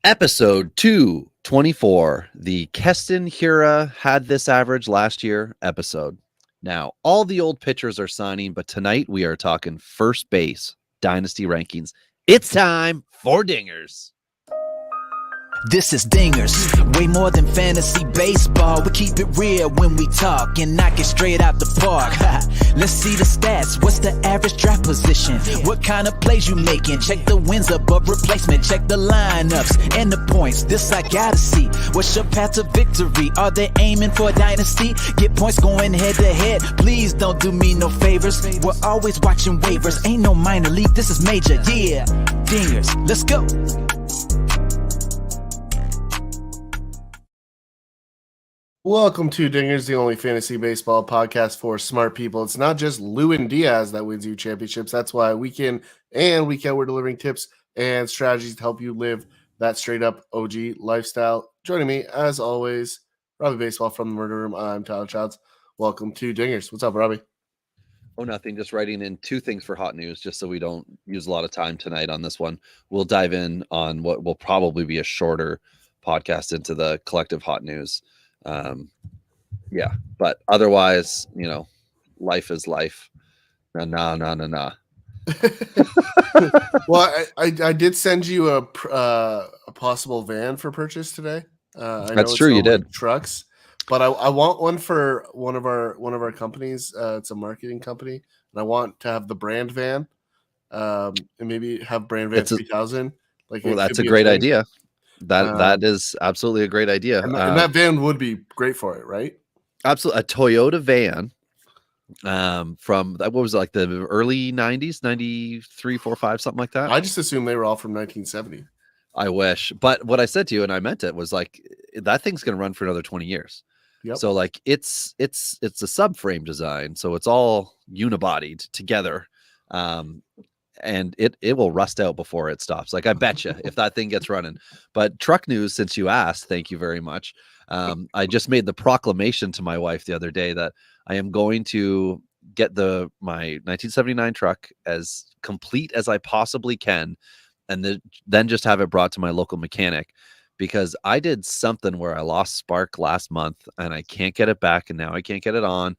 Episode 224, the Keston Hira had this average last year episode. Now, all the old pitchers are signing, but tonight we are talking first base dynasty rankings. It's time for Dingers. This is Dingers, way more than fantasy baseball. We keep it real when we talk and knock it straight out the park. Let's see the stats, what's the average draft position? What kind of plays you making? Check the wins above replacement, check the lineups and the points. This I gotta see, what's your path to victory? Are they aiming for a dynasty? Get points going head to head, please don't do me no favors. We're always watching waivers, ain't no minor league, this is major, yeah. Dingers, let's go. Welcome to Dingers, the only fantasy baseball podcast for smart people. It's not just Lewin Diaz that wins you championships. That's why week in and week out we're delivering tips and strategies to help you live that straight-up OG lifestyle. Joining me, as always, Robbie Baseball from the Murder Room. I'm Tyler Childs. Welcome to Dingers. What's up, Robbie? Oh, nothing. Just writing in two things for hot news, just so we don't use a lot of time tonight on this one. We'll dive in on what will probably be a shorter podcast into the collective hot news. But otherwise, life is life. Nah. Well, I did send you a possible van for purchase today. That's true. You did trucks, but I want one for one of our companies. It's a marketing company, and I want to have the brand van, and maybe have brand van 3000. That's a great idea. That is absolutely a great idea. And that van would be great for it, right? Absolutely. A Toyota van from, what was it, like the early 90s, 93, 4, 5, something like that? I just assumed they were all from 1970. I wish. But what I said to you, and I meant it, was like, that thing's going to run for another 20 years. Yep. So like it's a subframe design. So it's all unibodied together. And it will rust out before it stops. Like, I bet you if that thing gets running. But truck news, since you asked, thank you very much. I just made the proclamation to my wife the other day that I am going to get my 1979 truck as complete as I possibly can, and then just have it brought to my local mechanic, because I did something where I lost spark last month and I can't get it back, and now I can't get it on.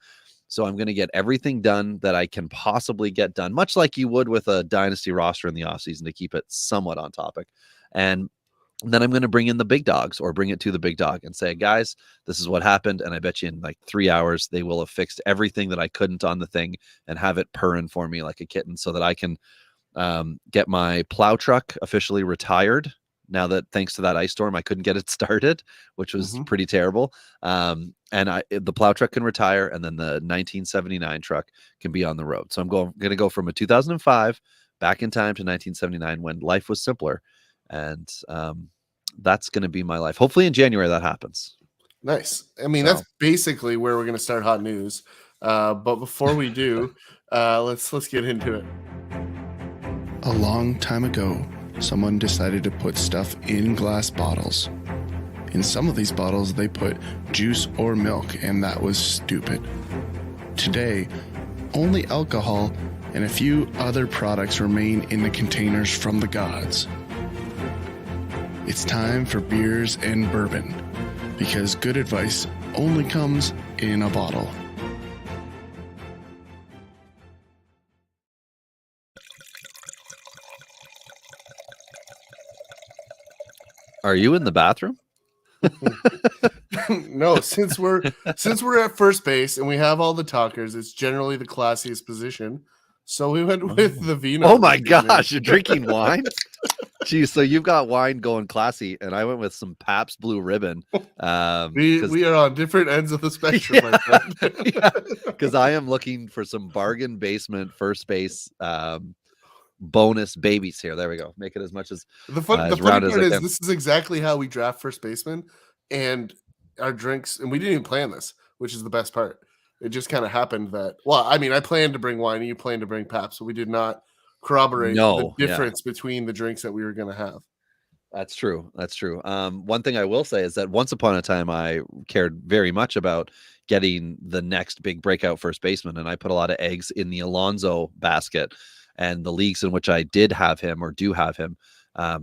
So I'm going to get everything done that I can possibly get done, much like you would with a dynasty roster in the offseason, to keep it somewhat on topic. And then I'm going to bring in the big dogs, or bring it to the big dog and say, guys, this is what happened. And I bet you in like 3 hours, they will have fixed everything that I couldn't on the thing and have it purring for me like a kitten, so that I can get my plow truck officially retired. Now that, thanks to that ice storm, I couldn't get it started, which was pretty terrible. And the plow truck can retire, and then the 1979 truck can be on the road. So I'm going to go from a 2005 back in time to 1979, when life was simpler. And that's going to be my life. Hopefully in January that happens. Nice. I mean, that's basically where we're going to start hot news. But before we do, let's get into it. A long time ago, someone decided to put stuff in glass bottles. In some of these bottles, they put juice or milk, and that was stupid. Today, only alcohol and a few other products remain in the containers from the gods. It's time for beers and bourbon, because good advice only comes in a bottle. Are you in the bathroom? No, since we're at first base and we have all the talkers, it's generally the classiest position. So we went with the vino. Oh my gosh, you're drinking wine? Geez, so you've got wine going classy, and I went with some Pabst Blue Ribbon. We are on different ends of the spectrum, my friend. Because I am looking for some bargain basement first base bonus babies here. There we go. Make it as much as the funny part is this is exactly how we draft first baseman, and our drinks, and we didn't even plan this, which is the best part. It just kind of happened that, well, I mean, I planned to bring wine and you planned to bring Pabst, so we did not corroborate the difference between the drinks that we were going to have. That's true. One thing I will say is that once upon a time, I cared very much about getting the next big breakout first baseman, and I put a lot of eggs in the Alonso basket. And the leagues in which I did have him, or do have him,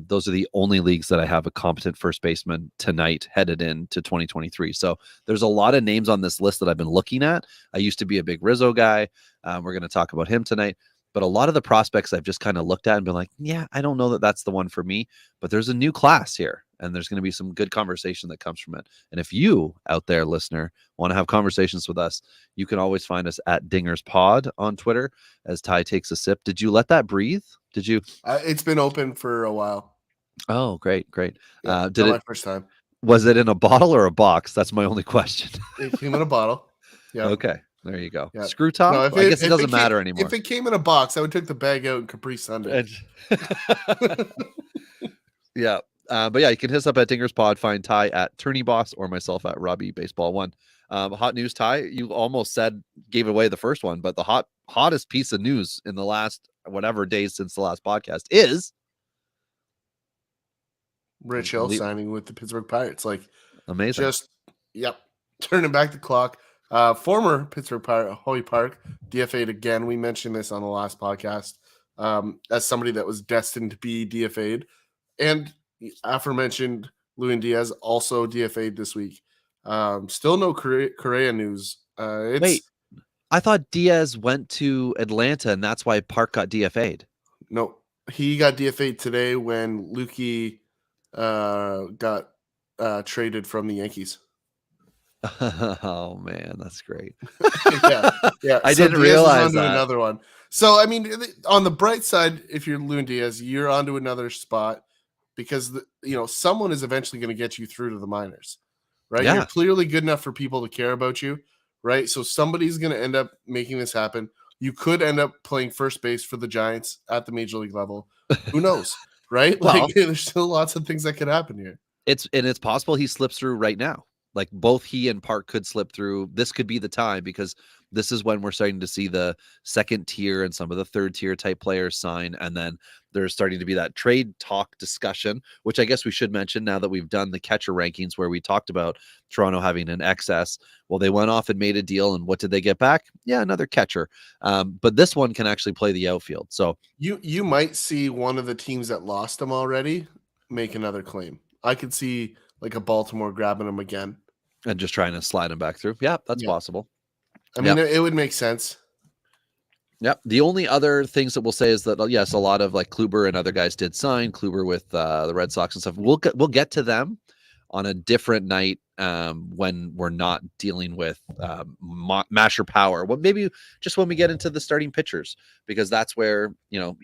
Those are the only leagues that I have a competent first baseman tonight headed into 2023. So there's a lot of names on this list that I've been looking at. I used to be a big Rizzo guy. We're going to talk about him tonight. But a lot of the prospects I've just kind of looked at and been like, yeah, I don't know that that's the one for me. But there's a new class here, and there's going to be some good conversation that comes from it. And if you out there, listener, want to have conversations with us, you can always find us at Dingers Pod on Twitter as Ty takes a sip. Did you let that breathe? Did you? It's been open for a while. Oh, great. Yeah, Did not it? my first time. Was it in a bottle or a box? That's my only question. It came in a bottle. Yeah. Okay. There you go. Yeah. Screw top? No, I guess it doesn't matter anymore. If it came in a box, I would take the bag out and Capri Sun it. Yeah. But yeah, you can hit us up at Dingers Pod, find Ty at Tourney Boss or myself at Robbie Baseball 1. Hot news, Ty, you almost gave away the first one, but the hottest piece of news in the last whatever days since the last podcast is Rich Hill signing with the Pittsburgh Pirates. Like, amazing. Turning back the clock. Former Pittsburgh Pirate Hoy Park DFA'd again. We mentioned this on the last podcast as somebody that was destined to be DFA'd. And aforementioned Lewin Diaz also DFA'd this week. Still no Correa news. Wait, I thought Diaz went to Atlanta and that's why Park got DFA'd. No, he got DFA'd today when Lukey got traded from the Yankees. Oh man, that's great. yeah. I so didn't Diaz realize that. Another one. So I mean, on the bright side, if you're Lewin Diaz, you're onto another spot because someone is eventually going to get you through to the minors, right? Yeah. You're clearly good enough for people to care about you, right? So somebody's going to end up making this happen. You could end up playing first base for the Giants at the major league level. Who knows, right? Well, there's still lots of things that could happen here. It's possible he slips through right now. Like both he and Park could slip through. This could be the time because this is when we're starting to see the second tier and some of the third tier type players sign. And then there's starting to be that trade talk discussion, which I guess we should mention now that we've done the catcher rankings where we talked about Toronto having an excess. Well, they went off and made a deal. And what did they get back? Yeah, another catcher. But this one can actually play the outfield. So you might see one of the teams that lost him already make another claim. I could see like a Baltimore grabbing him again. And just trying to slide him back through. Yeah, that's possible. I mean, it would make sense. Yep. The only other things that we'll say is that, yes, a lot of like Kluber and other guys did sign. Kluber with the Red Sox and stuff. We'll get to them on a different night when we're not dealing with masher power. Well, maybe just when we get into the starting pitchers, because that's where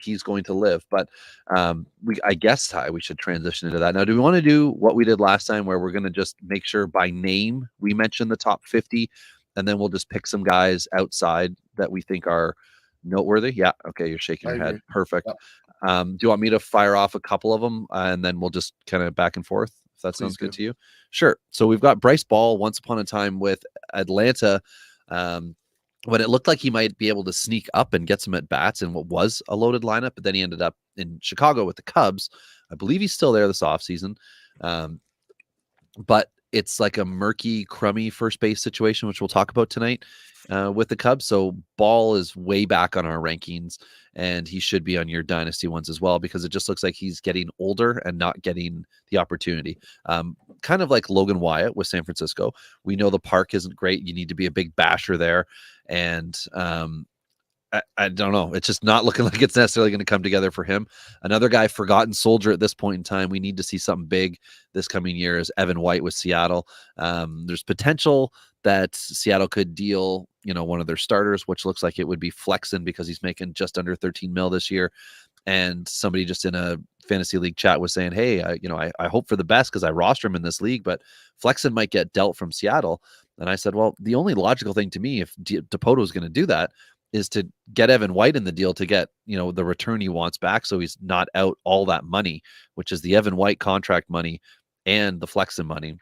he's going to live. But I guess, Ty, we should transition into that. Now, do we want to do what we did last time, where we're going to just make sure by name we mention the top 50, and then we'll just pick some guys outside that we think are noteworthy? Yeah. Okay. You're shaking your head. Perfect. Yep. Do you want me to fire off a couple of them and then we'll just kind of back and forth? If that sounds good to you. Sure. So we've got Bryce Ball once upon a time with Atlanta when it looked like he might be able to sneak up and get some at bats in what was a loaded lineup, but then he ended up in Chicago with the Cubs. I believe he's still there this offseason. But it's like a murky, crummy first base situation, which we'll talk about tonight with the Cubs. So Ball is way back on our rankings, and he should be on your dynasty ones as well, because it just looks like he's getting older and not getting the opportunity. Kind of like Logan Wyatt with San Francisco. We know the park isn't great. You need to be a big basher there. And I don't know. It's just not looking like it's necessarily going to come together for him. Another guy, forgotten soldier at this point in time. We need to see something big this coming year is Evan White with Seattle. There's potential that Seattle could deal, one of their starters, which looks like it would be Flexen because he's making just under 13 mil this year. And somebody just in a fantasy league chat was saying, hey, I hope for the best because I roster him in this league, but Flexen might get dealt from Seattle. And I said, well, the only logical thing to me, if DePoto is going to do that, is to get Evan White in the deal to get, the return he wants back. So he's not out all that money, which is the Evan White contract money and the Flexen money.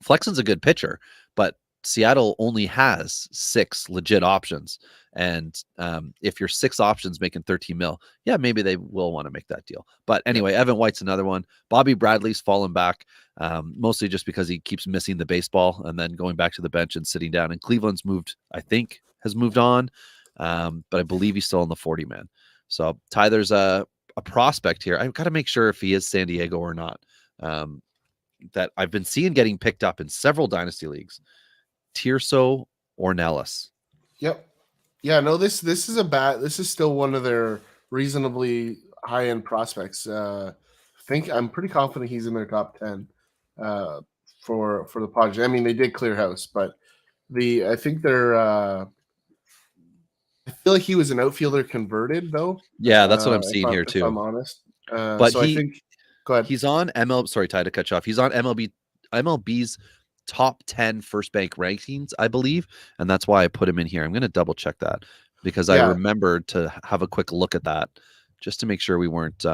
Flexen's a good pitcher, but Seattle only has 6 legit options. And if your 6 options making 13 mil, yeah, maybe they will want to make that deal. But anyway, Evan White's another one. Bobby Bradley's fallen back, mostly just because he keeps missing the baseball and then going back to the bench and sitting down. And Cleveland's has moved on. But I believe he's still in the 40 man. So Ty, there's a a prospect here. I've got to make sure if he is San Diego or not. That I've been seeing getting picked up in several dynasty leagues. Tirso Ornelas. Yep. Yeah, no, this is still one of their reasonably high end prospects. I'm pretty confident he's in their top 10 for the project. I mean, they did clear house, but I think they're I feel like he was an outfielder converted though. Yeah, that's what I'm seeing here if I'm too. honest. But so I think go ahead. He's on MLB. Sorry, Ty, to cut you off. He's on MLB's top 10 first bank rankings, I believe, and that's why I put him in here. I'm going to double check that because I remembered to have a quick look at that just to make sure we weren't.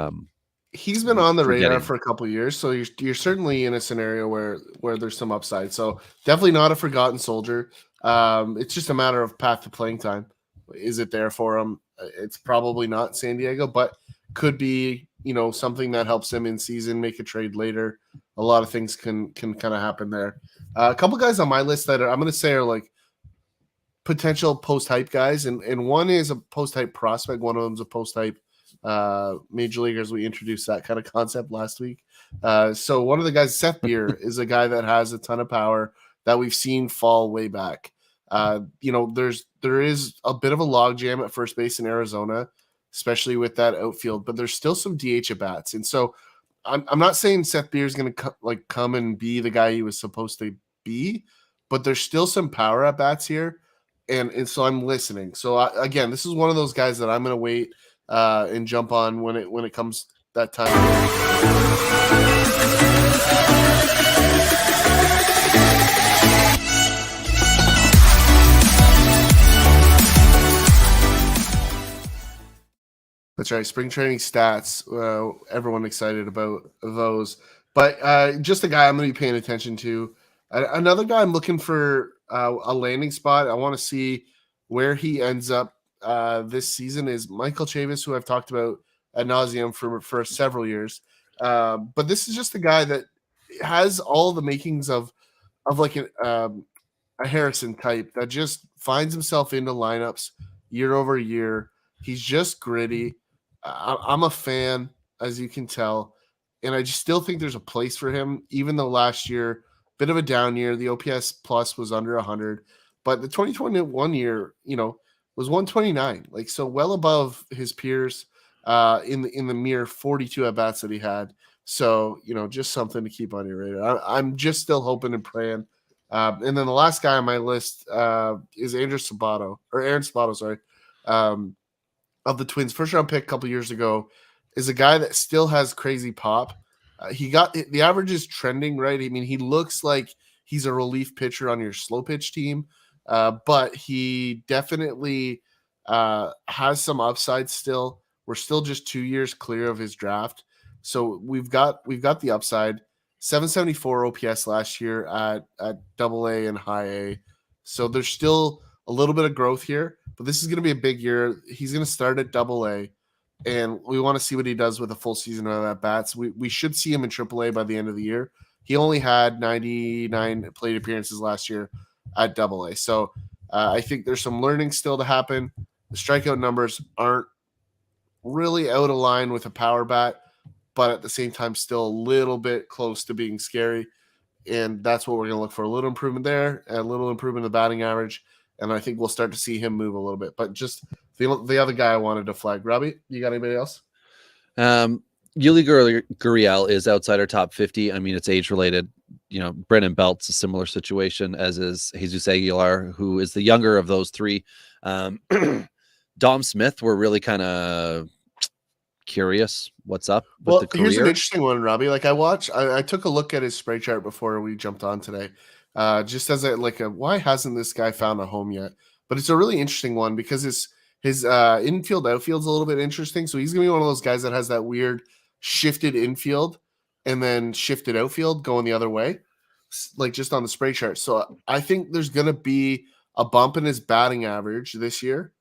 He's been on the radar forgetting. for a couple of years, so you're certainly in a scenario where there's some upside. So definitely not a forgotten soldier. It's just a matter of path to playing time. Is it there for him? It's probably not San Diego, but could be, something that helps him in season, make a trade later. A lot of things can kind of happen there. A couple guys on my list that I'm going to say are like potential post-hype guys, and one is a post-hype prospect. One of them is a post-hype major leaguers. We introduced that kind of concept last week. So one of the guys, Seth Beer, is a guy that has a ton of power that we've seen fall way back. There is a bit of a logjam at first base in Arizona, especially with that outfield, but there's still some DH at bats. And so I'm not saying Seth Beer is going to come and be the guy he was supposed to be, but there's still some power at bats here. And so I'm listening. So again, this is one of those guys that I'm going to wait and jump on when it comes that time. That's right. Spring training stats. Everyone excited about those. But just a guy I'm going to be paying attention to. Another guy I'm looking for a landing spot. I want to see where he ends up this season is Michael Chavis, who I've talked about ad nauseum for several years. But this is just a guy that has all the makings of like a Harrison type that just finds himself into lineups year over year. He's just gritty. I'm a fan, as you can tell, and I just still think there's a place for him, even though last year, bit of a down year, the OPS plus was under 100, but the 2021 year, was 129, so well above his peers in the mere 42 at bats that he had. So, just something to keep on your radar. I'm just still hoping and praying. And then the last guy on my list is Aaron Sabato, sorry. Of the Twins, first round pick a couple years ago, is a guy that still has crazy pop. He got the average is trending right. I mean, he looks like he's a relief pitcher on your slow pitch team, but he definitely has some upside still. We're still just 2 years clear of his draft, so we've got the upside. 774 OPS last year at AA and high A, so there's still a little bit of growth here. But this is going to be a big year. He's going to start at AA, and we want to see what he does with a full season of at bats. We should see him in AAA by the end of the year. He only had 99 plate appearances last year at AA. So I think there's some learning still to happen. The strikeout numbers aren't really out of line with a power bat, but at the same time, still a little bit close to being scary. And that's what we're going to look for. A little improvement there, a little improvement in the batting average. And I think we'll start to see him move a little bit. But just the other guy I wanted to flag. Robbie, you got anybody else? Yuli Gurriel is outside our top 50. I mean, it's age-related. Brennan Belt's a similar situation, as is Jesus Aguilar, who is the younger of those three. Dom Smith, we're really kind of curious what's up with the career. Here's an interesting one, Robbie. I took a look at his spray chart before we jumped on today. Just as why hasn't this guy found a home yet? But it's a really interesting one because his infield outfield's a little bit interesting. So he's gonna be one of those guys that has that weird shifted infield and then shifted outfield going the other way, just on the spray chart. So I think there's gonna be a bump in his batting average this year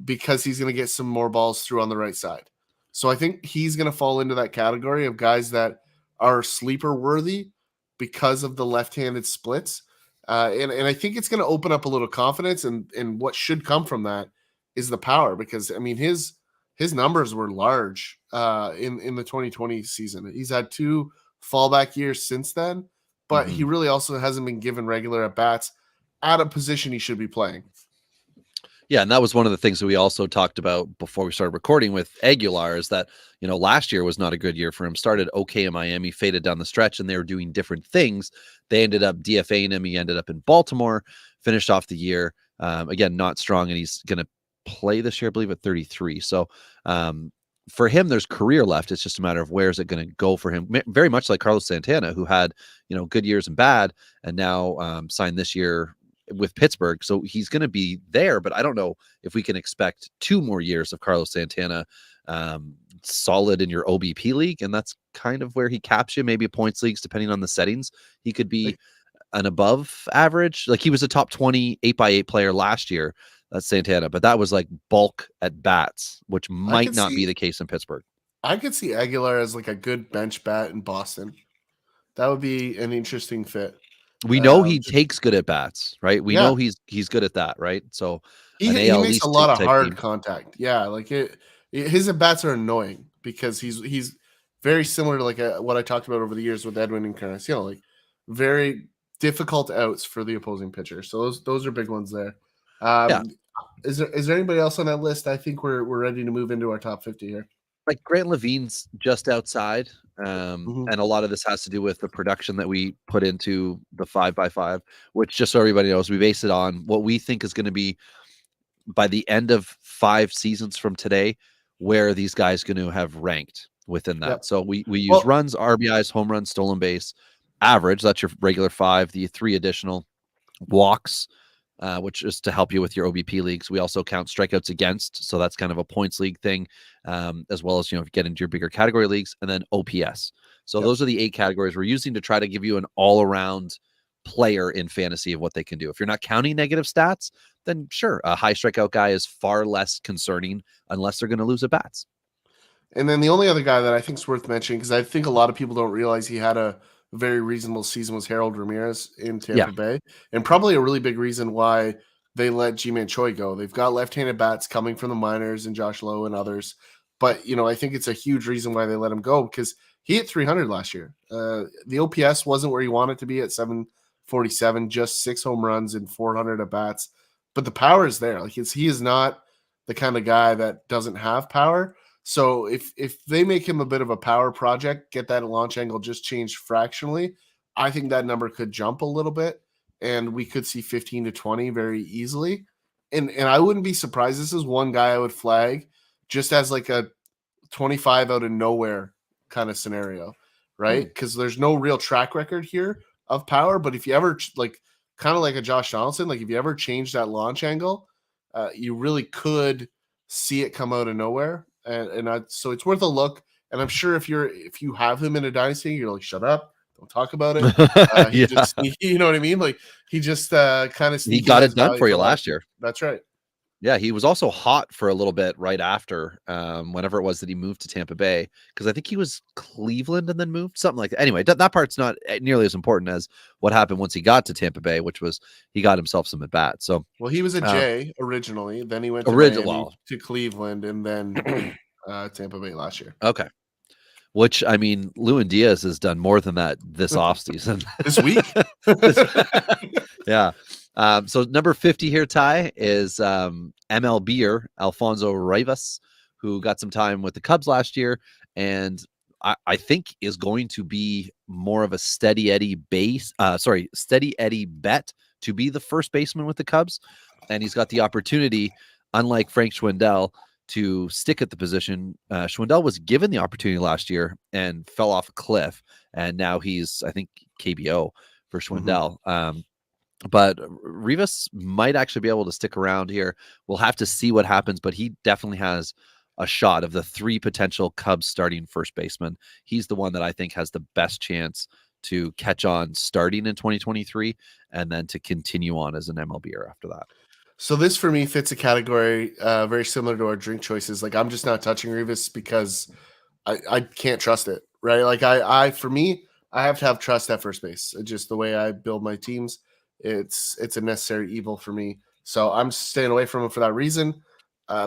because he's gonna get some more balls through on the right side. So I think he's gonna fall into that category of guys that are sleeper worthy because of the left-handed splits. And I think it's going to open up a little confidence, and what should come from that is the power, because I mean his his numbers were large in the 2020 season. He's had 2 fallback years since then, but he really also hasn't been given regular at bats at a position he should be playing. Yeah, and that was one of the things that we also talked about before we started recording with Aguilar is that, last year was not a good year for him. Started okay in Miami, faded down the stretch, and they were doing different things. They ended up DFAing him. He ended up in Baltimore, finished off the year. Again, not strong, and he's going to play this year, I believe, at 33. So for him, there's career left. It's just a matter of where is it going to go for him. Very much like Carlos Santana, who had, good years and bad, and now signed this year with Pittsburgh. So he's going to be there, but I don't know if we can expect 2 more years of Carlos Santana solid in your OBP league. And that's kind of where he caps you, maybe points leagues, depending on the settings. He could be an above average. Like he was a top 20 8x8 player last year. That's Santana, but that was like bulk at bats, which might not be the case in Pittsburgh. I could see Aguilar as like a good bench bat in Boston. That would be an interesting fit. We know he takes good at bats, right? We know he's good at that, right? So he makes a lot of hard contact. Yeah, like his at bats are annoying because he's very similar to like what I talked about over the years with Edwin Encarnacion, like very difficult outs for the opposing pitcher. So those are big ones there. Is there anybody else on that list? I think we're ready to move into our top 50 here. Like Grant Levine's just outside. And a lot of this has to do with the production that we put into the 5x5, which just so everybody knows, we base it on what we think is going to be by the end of 5 seasons from today, where these guys going to have ranked within that. Yep. So we use runs, RBIs, home runs, stolen base, average. That's your regular 5, the 3 additional walks, which is to help you with your OBP leagues. We also count strikeouts against. So that's kind of a points league thing, as well as, if you get into your bigger category leagues, and then OPS. So those are the 8 categories we're using to try to give you an all-around player in fantasy of what they can do. If you're not counting negative stats, then sure, a high strikeout guy is far less concerning unless they're going to lose at bats. And then the only other guy that I think is worth mentioning, because I think a lot of people don't realize he had a very reasonable season, was Harold Ramirez in Tampa Bay, and probably a really big reason why they let Ji-Man Choi go. They've got left-handed bats coming from the minors and Josh Lowe and others, but I think it's a huge reason why they let him go, because he hit 300 last year. The OPS wasn't where he wanted to be at 747, just 6 home runs and 400 at bats, but the power is there. Like he is not the kind of guy that doesn't have power. So if they make him a bit of a power project, get that launch angle just changed fractionally, I think that number could jump a little bit, and we could see 15 to 20 very easily. And I wouldn't be surprised. This is one guy I would flag just as like a 25 out of nowhere kind of scenario, right? Because there's no real track record here of power. But if you ever like kind of like a Josh Donaldson, like if you ever change that launch angle, you really could see it come out of nowhere. So it's worth a look. And I'm sure if you have him in a dynasty, you're like, shut up, don't talk about it. Just, you know what I mean? Like he just kind of he got it done for you last year. That's right. Yeah, he was also hot for a little bit right after, whenever it was that he moved to Tampa Bay, because I think he was Cleveland and then moved, something like that. Anyway, that part's not nearly as important as what happened once he got to Tampa Bay, which was he got himself some at bats. So, well, he was a J originally, then he went to Cleveland, and then Tampa Bay last year. Okay. Which, I mean, Lewin Diaz has done more than that this offseason. This week? Yeah. So number 50 here, Ty, is MLBer Alfonso Rivas, who got some time with the Cubs last year, and I think is going to be more of a steady Eddie bet to be the first baseman with the Cubs. And he's got the opportunity, unlike Frank Schwindel, to stick at the position. Schwindel was given the opportunity last year and fell off a cliff, and now he's, I think, KBO for Schwindel. But Rivas might actually be able to stick around here. We'll have to see what happens, but he definitely has a shot. Of the 3 potential Cubs starting first baseman, he's the one that I think has the best chance to catch on starting in 2023 and then to continue on as an MLBer after that. So this for me fits a category very similar to our drink choices. Like I'm just not touching Rivas because I can't trust it, right? Like for me, I have to have trust at first base. Just the way I build my teams. It's a necessary evil for me. So I'm staying away from him for that reason.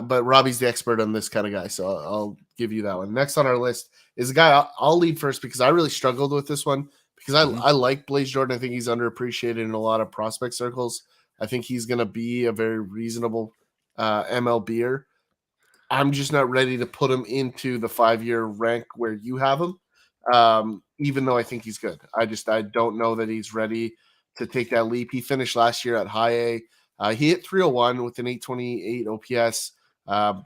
but Robbie's the expert on this kind of guy, so I'll give you that one. Next on our list is a guy I'll lead first because I really struggled with this one because I like Blaze Jordan. I think he's underappreciated in a lot of prospect circles. I think he's going to be a very reasonable MLBer. I'm just not ready to put him into the 5-year rank where you have him, even though I think he's good. I don't know that he's ready to take that leap. He finished last year at high A. He hit 301 with an 828 OPS,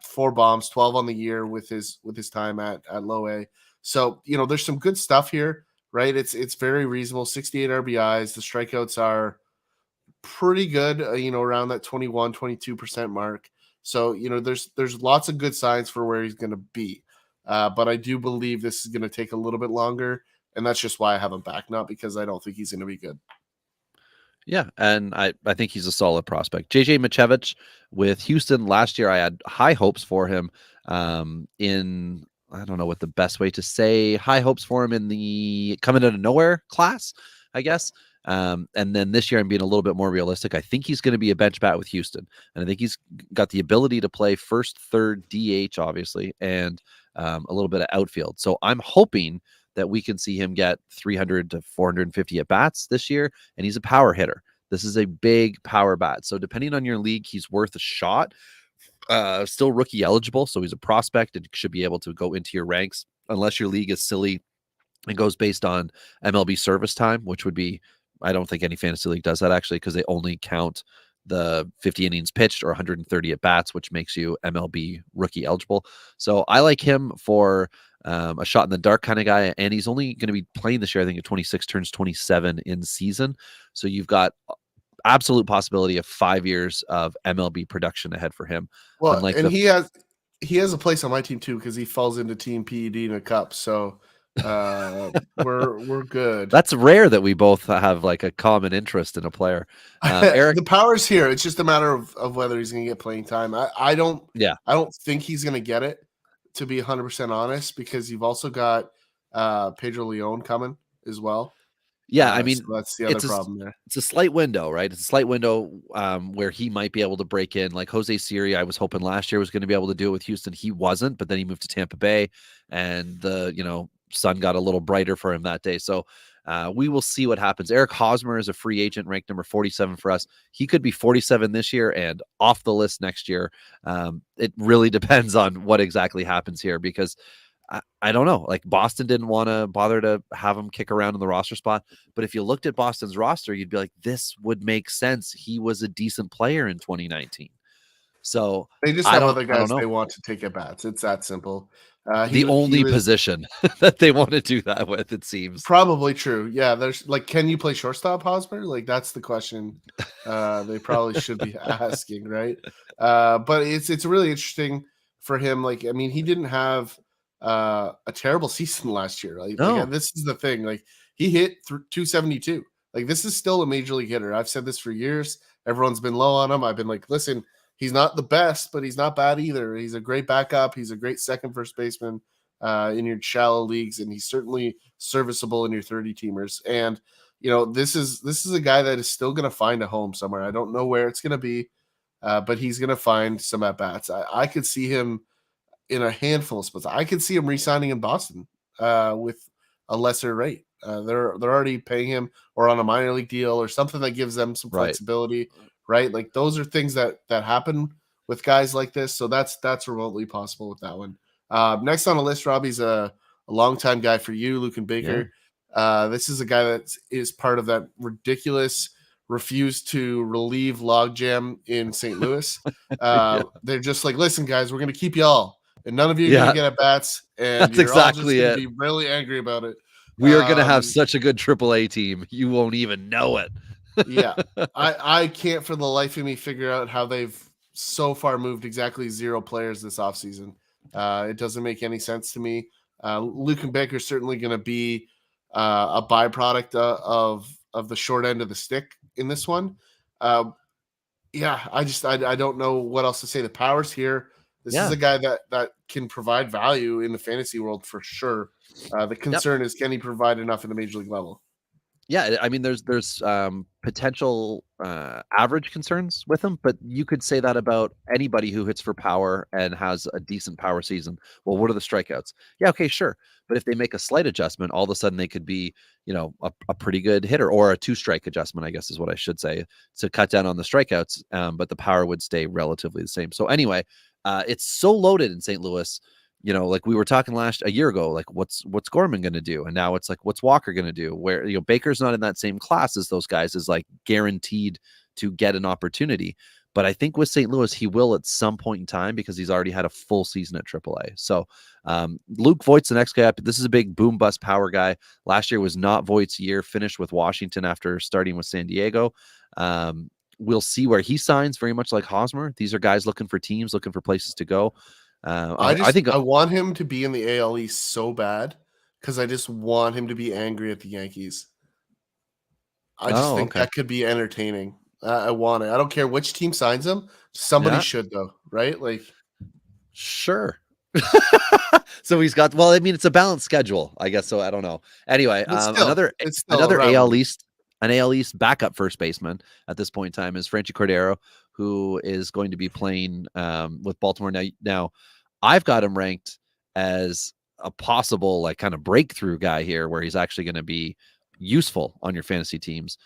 4 bombs, 12 on the year with his time at low A. So, there's some good stuff here, right? It's very reasonable. 68 RBIs. The strikeouts are pretty good, around that 21, 22% mark. So, there's lots of good signs for where he's going to be. But I do believe this is going to take a little bit longer. And that's just why I have him back, not because I don't think he's going to be good. Yeah, and I think he's a solid prospect. JJ Michevich with Houston last year, I had high hopes for him in, I don't know what the best way to say, high hopes for him in the coming out of nowhere class, I guess. And then this year I'm being a little bit more realistic. I think he's going to be a bench bat with Houston, and I think he's got the ability to play first, third, DH, obviously, and a little bit of outfield. So I'm hoping that we can see him get 300 to 450 at bats this year, and he's a power hitter. This is a big power bat. So depending on your league, he's worth a shot. Still rookie eligible, so he's a prospect and should be able to go into your ranks unless your league is silly and goes based on MLB service time, which would be, I don't think any fantasy league does that actually, because they only count the 50 innings pitched or 130 at bats, which makes you MLB rookie eligible. So I like him for a shot in the dark kind of guy, and he's only going to be playing this year. I think at 26, turns 27 in season. So you've got absolute possibility of 5 years of MLB production ahead for him. Well, and he has a place on my team too because he falls into Team PED in a cup. So we're good. That's rare that we both have like a common interest in a player. Eric, the power's here. It's just a matter of whether he's going to get playing time. I don't think he's going to get it, to be 100% honest, because you've also got Pedro Leon coming as well. Yeah, I mean, so that's the other problem there. It's a slight window, right? It's a slight window where he might be able to break in. Like Jose Siri, I was hoping last year was going to be able to do it with Houston. He wasn't, but then he moved to Tampa Bay, and the sun got a little brighter for him that day. So we will see what happens. Eric Hosmer is a free agent, ranked number 47 for us. He could be 47 this year and off the list next year. It really depends on what exactly happens here, because I don't know. Like Boston didn't want to bother to have him kick around in the roster spot. But if you looked at Boston's roster, you'd be like, this would make sense. He was a decent player in 2019. So they just have other guys they want to take at bats. It's that simple. The only position that they want to do that with, it seems. Probably true. Yeah, there's like, can you play shortstop, Hosmer? Like that's the question they probably should be asking, right? But it's really interesting for him. Like, I mean, he didn't have a terrible season last year. Like, no. This is the thing. Like he hit 272. Like this is still a major league hitter. I've said this for years. Everyone's been low on him. I've been like, listen, he's not the best, but he's not bad either. He's a great backup. He's a great second first baseman in your shallow leagues, and he's certainly serviceable in your 30-teamers. And this is a guy that is still going to find a home somewhere. I don't know where it's going to be, but he's going to find some at bats. I could see him in a handful of spots. I could see him re-signing in Boston with a lesser rate. They're already paying him, or on a minor league deal or something that gives them some flexibility. Right. Like those are things that happen with guys like this. So that's remotely possible with that one. Next on the list, Robbie's a longtime guy for you, Lucan Baker. Yeah. This is a guy that is part of that ridiculous refuse to relieve logjam in St. Louis. They're just like, listen, guys, we're going to keep you all, and none of you are going to get at bats. And that's exactly it. Be really angry about it. We are going to have such a good AAA team. You won't even know it. Yeah, I can't for the life of me figure out how they've so far moved exactly 0 players this offseason. It doesn't make any sense to me. Lucan Baker is certainly going to be a byproduct of the short end of the stick in this one. I don't know what else to say. The power's here. This is a guy that can provide value in the fantasy world for sure. The concern is, can he provide enough in the major league level? Yeah, I mean, there's potential average concerns with him, but you could say that about anybody who hits for power and has a decent power season. Well, what are the strikeouts? Yeah, okay, sure. But if they make a slight adjustment, all of a sudden they could be, a pretty good hitter, or a two-strike adjustment, I guess is what I should say, to cut down on the strikeouts. But the power would stay relatively the same. So anyway, it's so loaded in St. Louis. Like we were talking a year ago, like what's Gorman going to do? And now it's like, what's Walker going to do? Where, Baker's not in that same class as those guys, is like guaranteed to get an opportunity. But I think with St. Louis, he will at some point in time, because he's already had a full season at AAA. So Luke Voigt's the next guy up. This is a big boom bust power guy. Last year was not Voigt's year, finished with Washington after starting with San Diego. We'll see where he signs, very much like Hosmer. These are guys looking for teams, looking for places to go. I think I want him to be in the AL East so bad, because I just want him to be angry at the Yankees. I just think that could be entertaining. I want it. I don't care which team signs him. Somebody should, though, right? Like, sure. So he's got. Well, I mean, it's a balanced schedule, I guess. So I don't know. Anyway, another AL East, an AL East backup first baseman at this point in time is Franchy Cordero, who is going to be playing with Baltimore now. I've got him ranked as a possible, like, kind of breakthrough guy here, where he's actually going to be useful on your fantasy teams.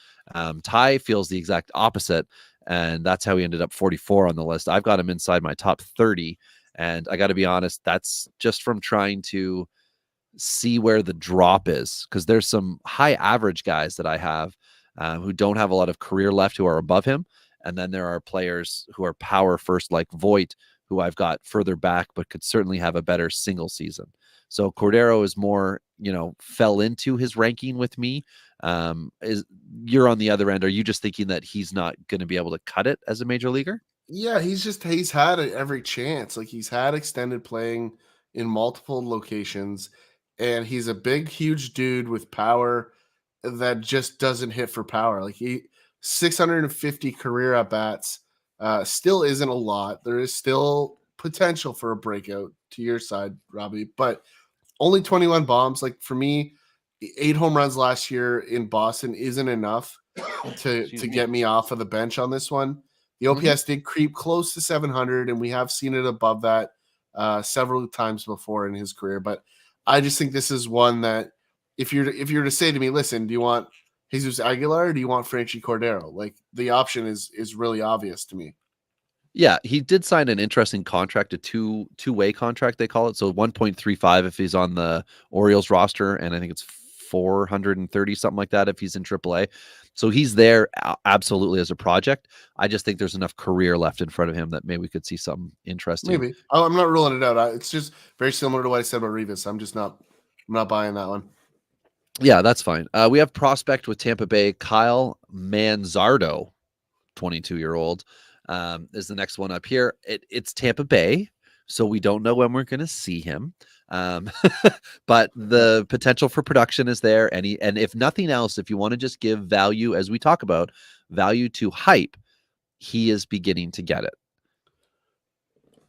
Ty feels the exact opposite, and that's how he ended up 44 on the list. I've got him inside my top 30, and I got to be honest, that's just from trying to see where the drop is, because there's some high average guys that I have who don't have a lot of career left, who are above him, and then there are players who are power first, like Voit, who I've got further back, but could certainly have a better single season. So Cordero is more, fell into his ranking with me. You're on the other end. Are you just thinking that he's not going to be able to cut it as a major leaguer? Yeah, he's had every chance. Like, he's had extended playing in multiple locations, and he's a big, huge dude with power that just doesn't hit for power. Like, 650 career at bats still isn't a lot. There is still potential for a breakout to your side, Robbie, but only 21 bombs. Like, for me, 8 home runs last year in Boston isn't enough to get me off of the bench on this one. The OPS did creep close to 700, and we have seen it above that several times before in his career. But I just think this is one that, if you're to say to me, listen, do you want Jesus Aguilar or do you want Franchy Cordero? Like, the option is really obvious to me. Yeah, he did sign an interesting contract, a two-way contract, they call it. So 1.35 if he's on the Orioles roster, and I think it's 430, something like that, if he's in AAA. So he's there absolutely as a project. I just think there's enough career left in front of him that maybe we could see something interesting. Maybe. I'm not ruling it out. It's just very similar to what I said about Rivas. I'm not buying that one. Yeah, that's fine. We have prospect with Tampa Bay, Kyle Manzardo, 22-year-old, is the next one up here. It's Tampa Bay, so we don't know when we're going to see him. But the potential for production is there. And if nothing else, if you want to just give value, as we talk about value to hype, he is beginning to get it.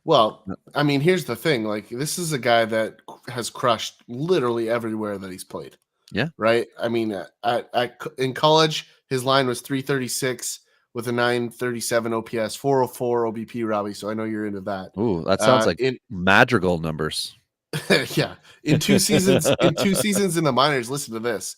Well, I mean, here's the thing. Like, this is a guy that has crushed literally everywhere that he's played. Yeah. Right. I mean, in college, his line was 336 with a 937 OPS, 404 OBP, Robbie. So I know you're into that. Ooh, that sounds like Madrigal numbers. Yeah. In 2 seasons, in the minors, listen to this.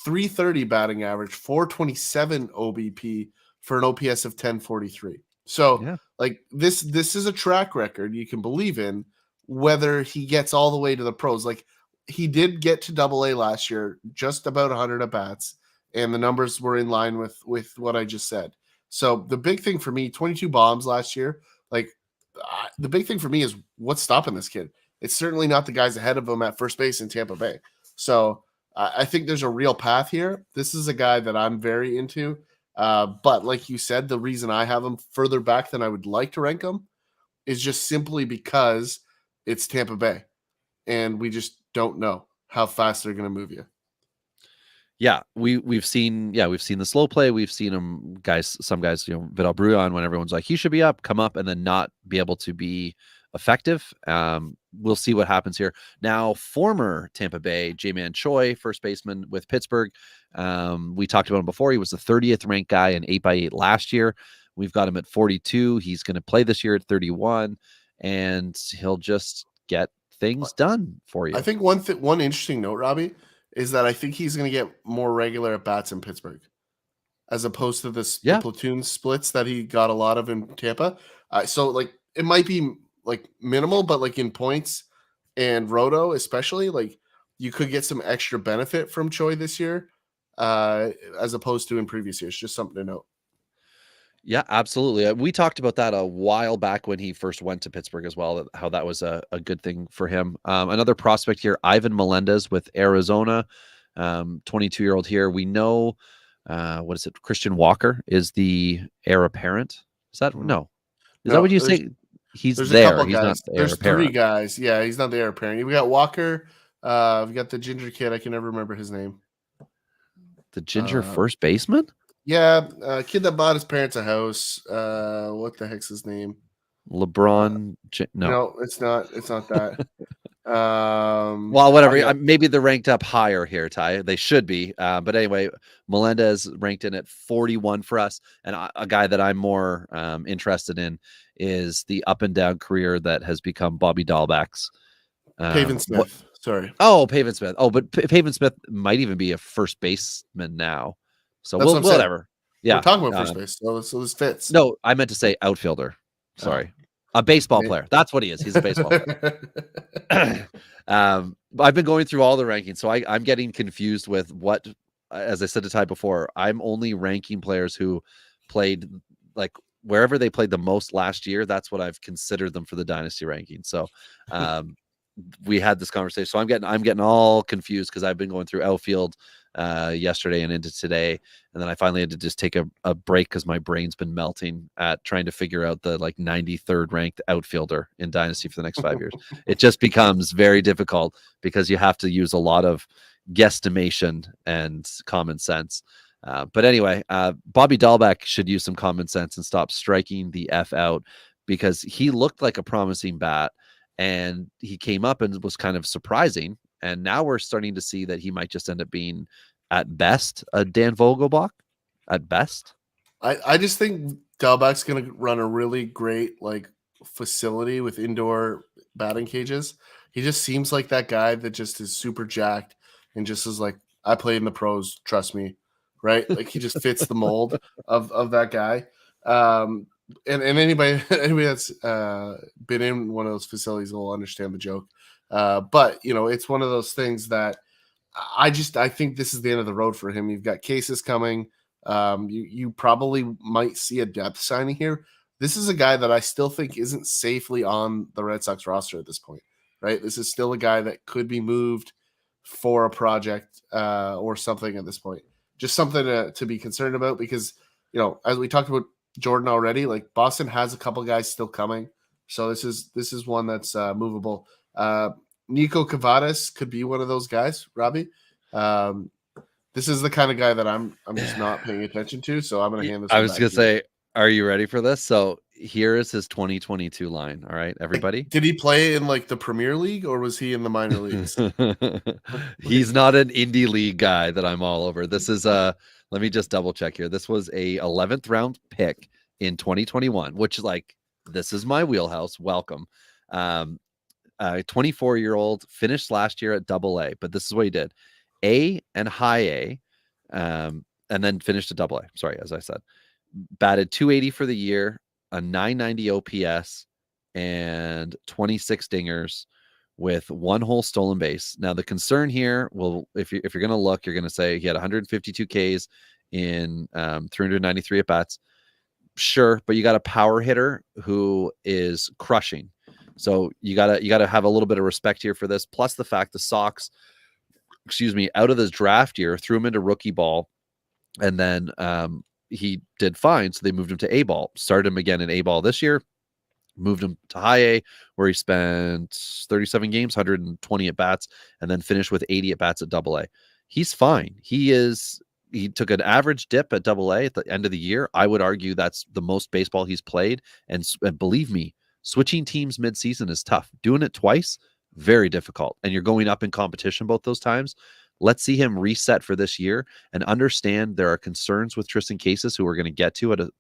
330 batting average, 427 OBP for an OPS of 1043. So yeah, like this is a track record you can believe in, whether he gets all the way to the pros. Like, he did get to AA last year, just about 100 at bats, and the numbers were in line with what I just said. So the big thing for me, 22 bombs last year, like the big thing for me is what's stopping this kid. It's certainly not the guys ahead of him at first base in Tampa Bay. So I think there's a real path here. This is a guy that I'm very into. But like you said, the reason I have him further back than I would like to rank him is just simply because it's Tampa Bay, and we just don't know how fast they're going to move you. Yeah, we've seen the slow play. We've seen some guys, Vidal Brujan, when everyone's like, he should be up, come up, and then not be able to be effective. We'll see what happens here. Now, former Tampa Bay J-Man Choi, first baseman with Pittsburgh, We talked about him before. He was the 30th ranked guy in 8x8 last year. We've got him at 42. He's going to play this year at 31, and he'll just get things done for you. I think one interesting note, Robbie, is that I think he's going to get more regular at bats in Pittsburgh, as opposed to the platoon splits that he got a lot of in Tampa. So like it might be like minimal, but like in points and roto especially, like you could get some extra benefit from Choi this year, as opposed to in previous years. Just something to note. Yeah, absolutely. We talked about that a while back when he first went to Pittsburgh as well, how that was a good thing for him. Another prospect here, Ivan Melendez with Arizona, 22-year-old here. We know, what is it? Christian Walker is the heir apparent. Is that no? Is that what you say? He's there. He's not the heir There's apparent. 3 guys. Yeah, he's not the heir apparent. We got Walker. We got the ginger kid. I can never remember his name. The ginger first baseman? Yeah, kid that bought his parents a house. What the heck's his name? LeBron. No, it's not. It's not that. Well, whatever. Maybe they're ranked up higher here, Ty. They should be. But anyway, Melendez ranked in at 41 for us. And a guy that I'm more interested in is the up and down career that has become Bobby Dahlback's. Pavin Smith. Sorry. Oh, Pavin Smith. Oh, but Pavin Smith might even be a first baseman now. So whatever. Yeah. We're talking about first base. So this fits. No, I meant to say outfielder. Sorry. A baseball player. That's what he is. He's a baseball player. I've been going through all the rankings, so I'm getting confused with what, as I said to Ty before, I'm only ranking players who played like wherever they played the most last year. That's what I've considered them for the dynasty ranking. So we had this conversation. So I'm getting all confused because I've been going through outfield yesterday and into today, and then I finally had to just take a break because my brain's been melting at trying to figure out the like 93rd ranked outfielder in dynasty for the next 5 years. It just becomes very difficult because you have to use a lot of guesstimation and common sense. But anyway, Bobby Dahlback should use some common sense and stop striking the F out, because he looked like a promising bat and he came up and was kind of surprising. And now we're starting to see that he might just end up being, at best, a Dan Vogelbach. At best, I just think Dahlback's going to run a really great like facility with indoor batting cages. He just seems like that guy that just is super jacked and just is like, I played in the pros, trust me, right? Like he just fits the mold of that guy. And anybody that's been in one of those facilities will understand the joke. But you know, it's one of those things that I think this is the end of the road for him. You've got cases coming. You probably might see a depth signing here. This is a guy that I still think isn't safely on the Red Sox roster at this point, right? This is still a guy that could be moved for a project or something at this point. Just something to be concerned about, because, you know, as we talked about Jordan already, like Boston has a couple guys still coming. So this is one that's movable. Nico Cavadas could be one of those guys, Robbie. This is the kind of guy that I'm just not paying attention to, so I'm going to hand this. I was going to say, are you ready for this? So here is his 2022 line. All right, everybody. Did he play in like the Premier League, or was he in the minor leagues? He's not an indie league guy that I'm all over. This is let me just double check here. This was a 11th round pick in 2021, which is like, this is my wheelhouse. Welcome. 24-year-old, finished last year at AA, but this is what he did: A and high A, and then finished at AA. Sorry, as I said, batted 280 for the year, a 990 OPS, and 26 dingers with 1 whole stolen base. Now the concern here, well, if you're going to look, you're going to say he had 152 Ks in 393 at bats. Sure, but you got a power hitter who is crushing. So you gotta have a little bit of respect here for this. Plus the fact the Sox, out of this draft year, threw him into rookie ball, and then he did fine. So they moved him to A ball, started him again in A ball this year, moved him to high A, where he spent 37 games, 120 at bats, and then finished with 80 at bats at AA. He's fine. He took an average dip at AA at the end of the year. I would argue that's the most baseball he's played. And believe me, switching teams mid-season is tough. Doing it twice, very difficult. And you're going up in competition both those times. Let's see him reset for this year and understand there are concerns with Tristan Casas, who we're going to get to at a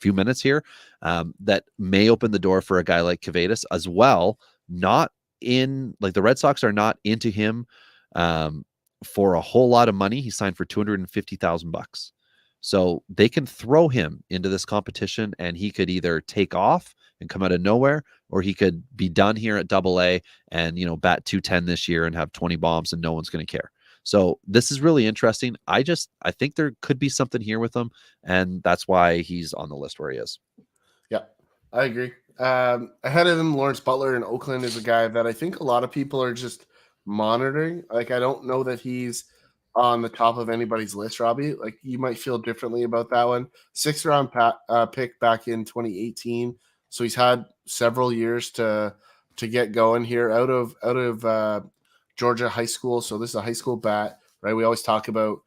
few minutes here, that may open the door for a guy like Kavadas as well. Not in like the Red Sox are not into him for a whole lot of money. He signed for $250,000. So they can throw him into this competition and he could either take off and come out of nowhere, or he could be done here at AA and, bat 210 this year and have 20 bombs and no one's going to care. So this is really interesting. I think there could be something here with him, and that's why he's on the list where he is. Yeah, I agree. Ahead of him, Lawrence Butler in Oakland is a guy that I think a lot of people are just monitoring. Like, I don't know that he's on the top of anybody's list, Robbie. Like, you might feel differently about that one. 6th round pick back in 2018. So he's had several years to get going here out of Georgia high school. So this is a high school bat, right? We always talk about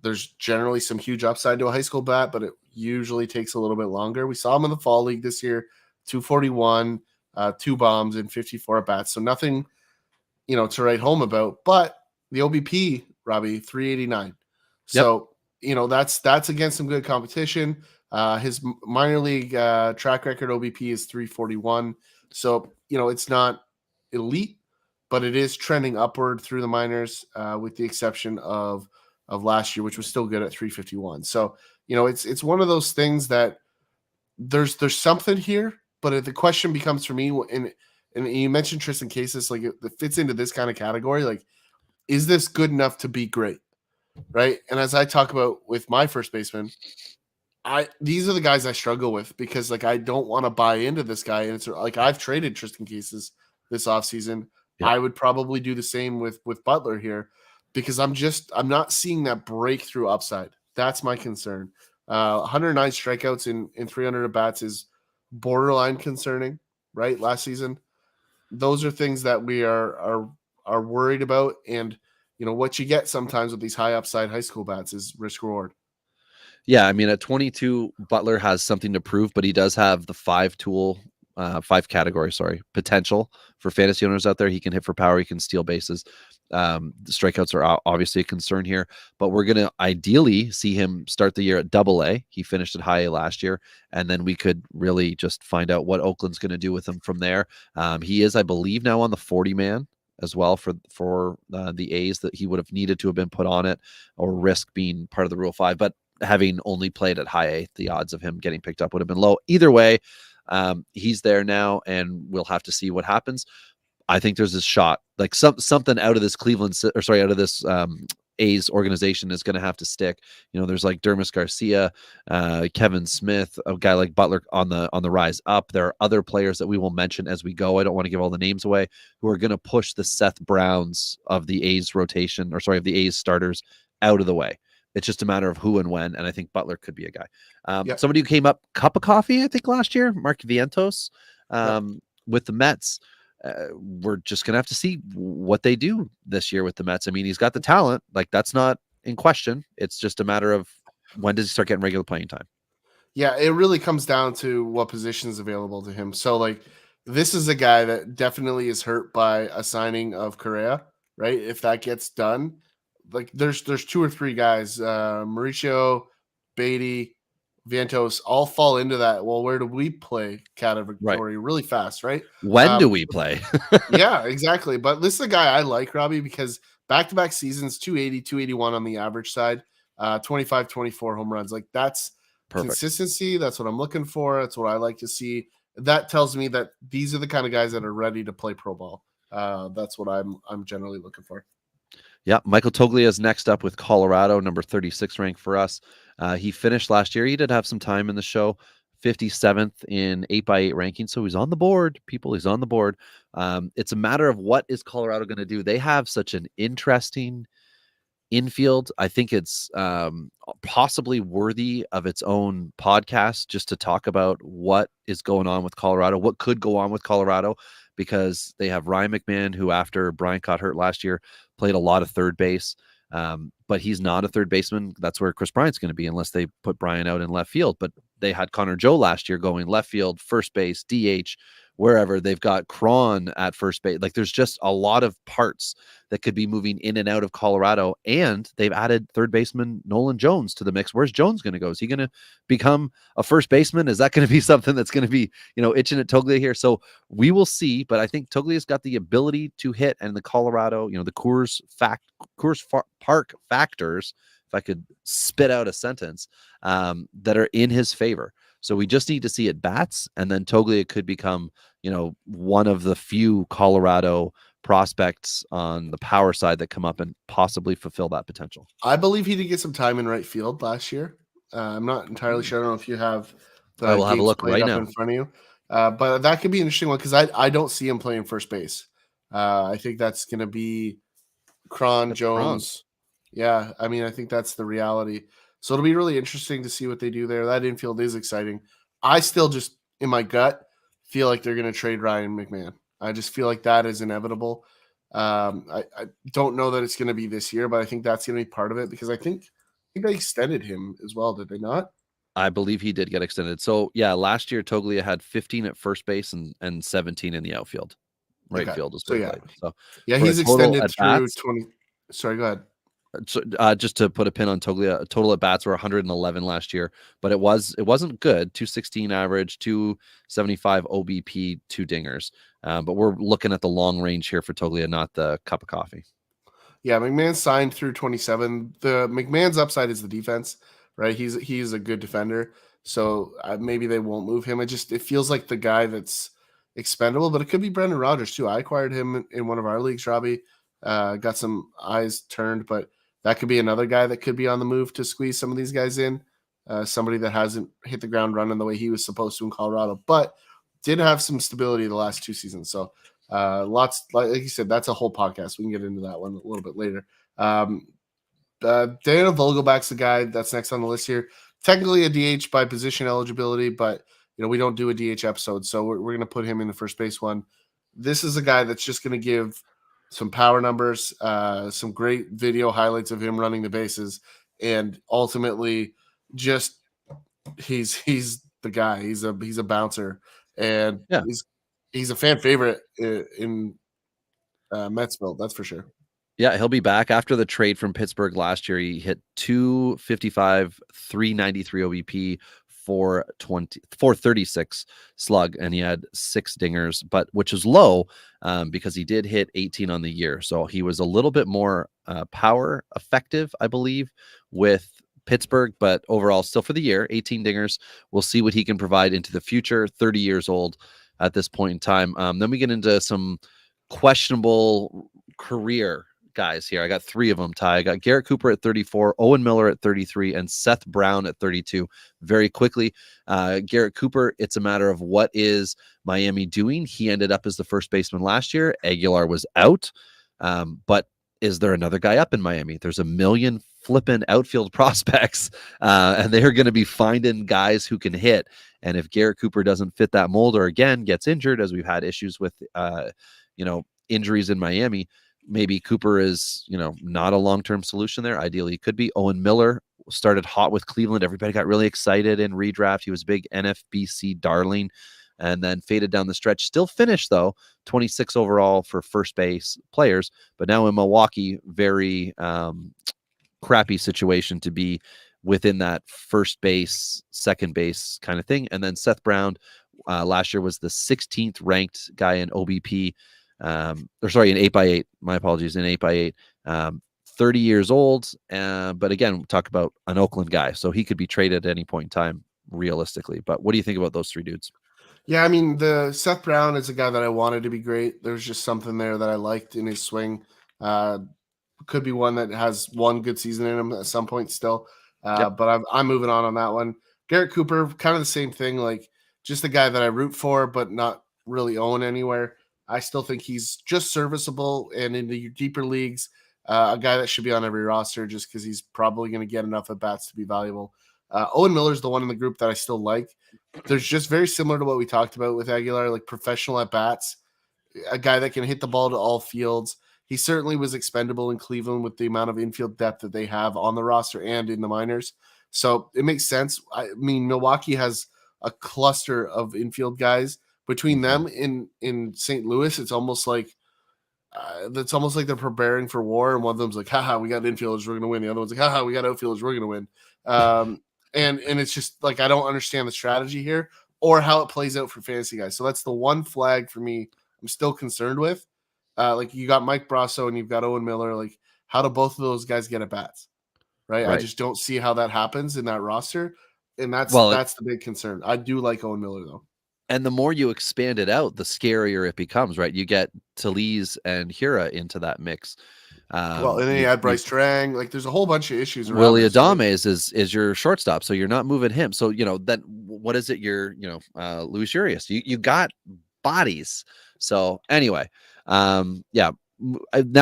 there's generally some huge upside to a high school bat, but it usually takes a little bit longer. We saw him in the fall league this year, 241, 2 bombs and 54 at bats. So nothing, to write home about, but the OBP, Robbie, 389. So, that's against some good competition. His minor league track record OBP is 341. So, it's not elite, but it is trending upward through the minors, with the exception of last year, which was still good at 351. So, it's one of those things that there's something here, but the question becomes for me, and you mentioned Tristan Casas, like it fits into this kind of category. Like, is this good enough to be great? Right. And as I talk about with my first baseman, these are the guys I struggle with because like I don't want to buy into this guy. And it's like I've traded Tristan Casas this offseason. Yeah. I would probably do the same with Butler here because I'm not seeing that breakthrough upside. That's my concern. 109 strikeouts in 300 at bats is borderline concerning, right? Last season. Those are things that we are worried about. And what you get sometimes with these high upside high school bats is risk reward. Yeah, I mean, at 22, Butler has something to prove, but he does have the 5 category, potential for fantasy owners out there. He can hit for power. He can steal bases. The strikeouts are obviously a concern here, but we're going to ideally see him start the year at AA. He finished at high A last year, and then we could really just find out what Oakland's going to do with him from there. He is, I believe, now on the 40-man as well for the A's, that he would have needed to have been put on it or risk being part of the Rule 5, but having only played at high A, the odds of him getting picked up would have been low. Either way, he's there now, and we'll have to see what happens. I think there's this shot, like something out of this out of this A's organization is going to have to stick. There's like Dermis Garcia, Kevin Smith, a guy like Butler on the rise up. There are other players that we will mention as we go. I don't want to give all the names away, who are going to push the Seth Browns of the A's rotation, of the A's starters out of the way. It's just a matter of who and when, and I think Butler could be a guy. Somebody who came up cup of coffee, I think, last year, Mark Vientos, with the Mets. We're just going to have to see what they do this year with the Mets. I mean, he's got the talent. Like, that's not in question. It's just a matter of when does he start getting regular playing time? Yeah, it really comes down to what position is available to him. So, like, this is a guy that definitely is hurt by a signing of Correa, right? If that gets done, like there's 2 or 3 guys, Mauricio, Beatty, Vientos, all fall into that. Well, where do we play category really fast, right? When do we play? Yeah, exactly. But this is a guy I like, Robbie, because back-to-back seasons, 280, 281 on the average side, 25, 24 home runs. Like, that's perfect consistency. That's what I'm looking for. That's what I like to see. That tells me that these are the kind of guys that are ready to play pro ball. That's what I'm generally looking for. Yeah, Michael Toglia is next up with Colorado, number 36 ranked for us. He finished last year. He did have some time in the show, 57th in 8x8 ranking. So he's on the board, people. He's on the board. It's a matter of what is Colorado going to do. They have such an interesting infield. I think it's possibly worthy of its own podcast just to talk about what is going on with Colorado, what could go on with Colorado, because they have Ryan McMahon, who after Brian got hurt last year, played a lot of third base. But he's not a third baseman. That's where Chris Bryant's going to be unless they put Bryant out in left field. But they had Connor Joe last year going left field, first base, DH, wherever. They've got Cron at first base. Like there's just a lot of parts that could be moving in and out of Colorado. And they've added third baseman Nolan Jones to the mix. Where's Jones going to go? Is he going to become a first baseman? Is that going to be something that's going to be, itching at Toglia here? So we will see. But I think Toglia's got the ability to hit, and the Colorado, the Coors Park factors, if I could spit out a sentence, that are in his favor. So we just need to see at bats, and then Toglia could become, one of the few Colorado prospects on the power side that come up and possibly fulfill that potential. I believe he did get some time in right field last year. I'm not entirely sure. I don't know if you have I will have a look right now in front of you. But that could be an interesting one because I don't see him playing first base. I think that's going to be Cron, Jones. Yeah, I mean, I think that's the reality. So it'll be really interesting to see what they do there. That infield is exciting. I still just, in my gut, feel like they're going to trade Ryan McMahon. I just feel like that is inevitable. I don't know that it's going to be this year, but I think that's going to be part of it because I think they extended him as well, did they not? I believe he did get extended. So, yeah, last year Toglia had 15 at first base and 17 in the outfield. Right field is what he played. So, yeah, he's extended through 20. Sorry, go ahead. So, just to put a pin on Toglia, total at bats were 111 last year, but it wasn't good. 216 average, 275 OBP, 2 dingers. But we're looking at the long range here for Toglia, not the cup of coffee. Yeah, McMahon signed through 27. The McMahon's upside is the defense, right? He's a good defender, so maybe they won't move him. It feels like the guy that's expendable, but it could be Brendan Rodgers too. I acquired him in one of our leagues, Robbie. Got some eyes turned, but that could be another guy that could be on the move to squeeze some of these guys in. Somebody that hasn't hit the ground running the way he was supposed to in Colorado, but did have some stability the last 2 seasons. So lots, like you said, that's a whole podcast. We can get into that one a little bit later. Daniel Vogelback's the guy that's next on the list here. Technically a DH by position eligibility, but we don't do a DH episode, so we're going to put him in the first base one. This is a guy that's just going to give some power numbers, some great video highlights of him running the bases, and ultimately just he's the guy. He's a bouncer, and he's a fan favorite in Metsville, that's for sure. Yeah, he'll be back after the trade from Pittsburgh last year. He hit 255, 393 OBP, 436 slug, and he had 6 dingers, but which is low because he did hit 18 on the year. So he was a little bit more power effective, I believe, with Pittsburgh, but overall still for the year, 18 dingers. We'll see what he can provide into the future. 30 years old at this point in time. Then we get into some questionable career guys here. I got 3 of them, Ty. I got Garrett Cooper at 34, Owen Miller at 33, and Seth Brown at 32. Very quickly, Garrett Cooper, it's a matter of what is Miami doing? He ended up as the first baseman last year. Aguilar was out, but is there another guy up in Miami? There's a million flipping outfield prospects, and they're going to be finding guys who can hit. And if Garrett Cooper doesn't fit that mold or again gets injured, as we've had issues with, injuries in Miami, maybe Cooper is, not a long-term solution there. Ideally, he could be. Owen Miller started hot with Cleveland. Everybody got really excited in redraft. He was a big NFBC darling and then faded down the stretch. Still finished, though, 26 overall for first base players. But now in Milwaukee, very crappy situation to be within that first base, second base kind of thing. And then Seth Brown last year was the 16th ranked guy in OBP. In 8x8, my apologies, in 8x8, 30 years old. But again, talk about an Oakland guy. So he could be traded at any point in time, realistically. But what do you think about those 3 dudes? Yeah, I mean, the Seth Brown is a guy that I wanted to be great. There's just something there that I liked in his swing. Could be one that has one good season in him at some point still. But I'm moving on that one. Garrett Cooper, kind of the same thing, like just a guy that I root for, but not really own anywhere. I still think he's just serviceable, and in the deeper leagues, a guy that should be on every roster just because he's probably going to get enough at bats to be valuable. Owen Miller's the one in the group that I still like. There's just very similar to what we talked about with Aguilar, like professional at bats, a guy that can hit the ball to all fields. He certainly was expendable in Cleveland with the amount of infield depth that they have on the roster and in the minors. So it makes sense. I mean, Milwaukee has a cluster of infield guys, between them in St. Louis, it's almost like they're preparing for war, and one of them's like, haha, we got infielders, we're gonna win. The other one's like, haha, we got outfielders, we're gonna win. And it's just like, I don't understand the strategy here or how it plays out for fantasy guys. So that's the one flag for me I'm still concerned with. Like, you got Mike Brasso and you've got Owen Miller. Like, how do both of those guys get at bats? Right? I just don't see how that happens in that roster. And that's the big concern. I do like Owen Miller though. And the more you expand it out, the scarier it becomes, right? You get Talese and Hira into that mix. And then you add Bryce Trang. Like, there's a whole bunch of issues around. Willie Adames is your shortstop, so you're not moving him. So, then what is it? You're, Luis Urias. You got bodies. So anyway, now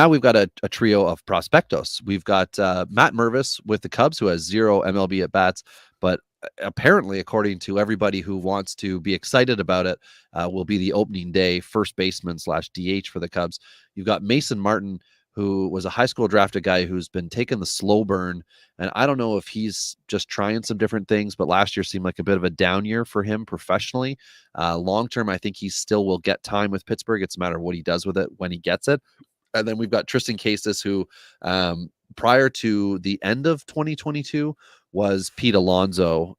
we've got a trio of prospectos. We've got Matt Mervis with the Cubs, who has 0 MLB at bats, but apparently, according to everybody who wants to be excited about it, will be the opening day first baseman / DH for the Cubs. You've got Mason Martin, who was a high school drafted guy who's been taking the slow burn. And I don't know if he's just trying some different things, but last year seemed like a bit of a down year for him professionally. Long term, I think he still will get time with Pittsburgh. It's a matter of what he does with it when he gets it. And then we've got Tristan Casas, who prior to the end of 2022 was Pete Alonso.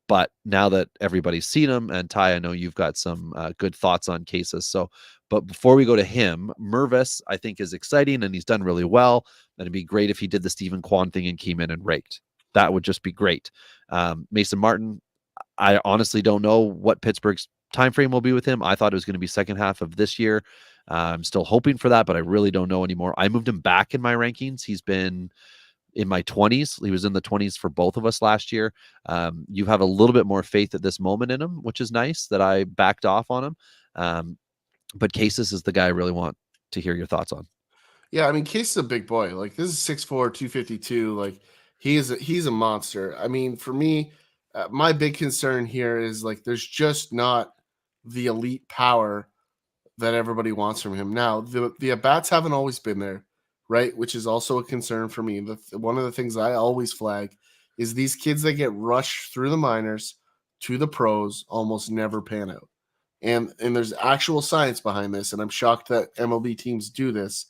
But now that everybody's seen him, and Ty, I know you've got some good thoughts on Casas. But before we go to him, Mervis, I think, is exciting, and he's done really well. And it'd be great if he did the Stephen Kwan thing and came in and raked. That would just be great. Mason Martin, I honestly don't know what Pittsburgh's time frame will be with him. I thought it was going to be second half of this year. I'm still hoping for that, but I really don't know anymore. I moved him back in my rankings. He's been in my 20s. He was in the 20s for both of us last year. You have a little bit more faith at this moment in him, which is nice that I backed off on him. But Casas is the guy I really want to hear your thoughts on. Yeah, I mean, Casas is a big boy. Like, this is 6'4", 252. Like, he's a monster. I mean, for me, my big concern here is, like, there's just not the elite power that everybody wants from him. Now, the at-bats haven't always been there, right? Which is also a concern for me. One of the things I always flag is these kids that get rushed through the minors to the pros almost never pan out. And there's actual science behind this, and I'm shocked that MLB teams do this.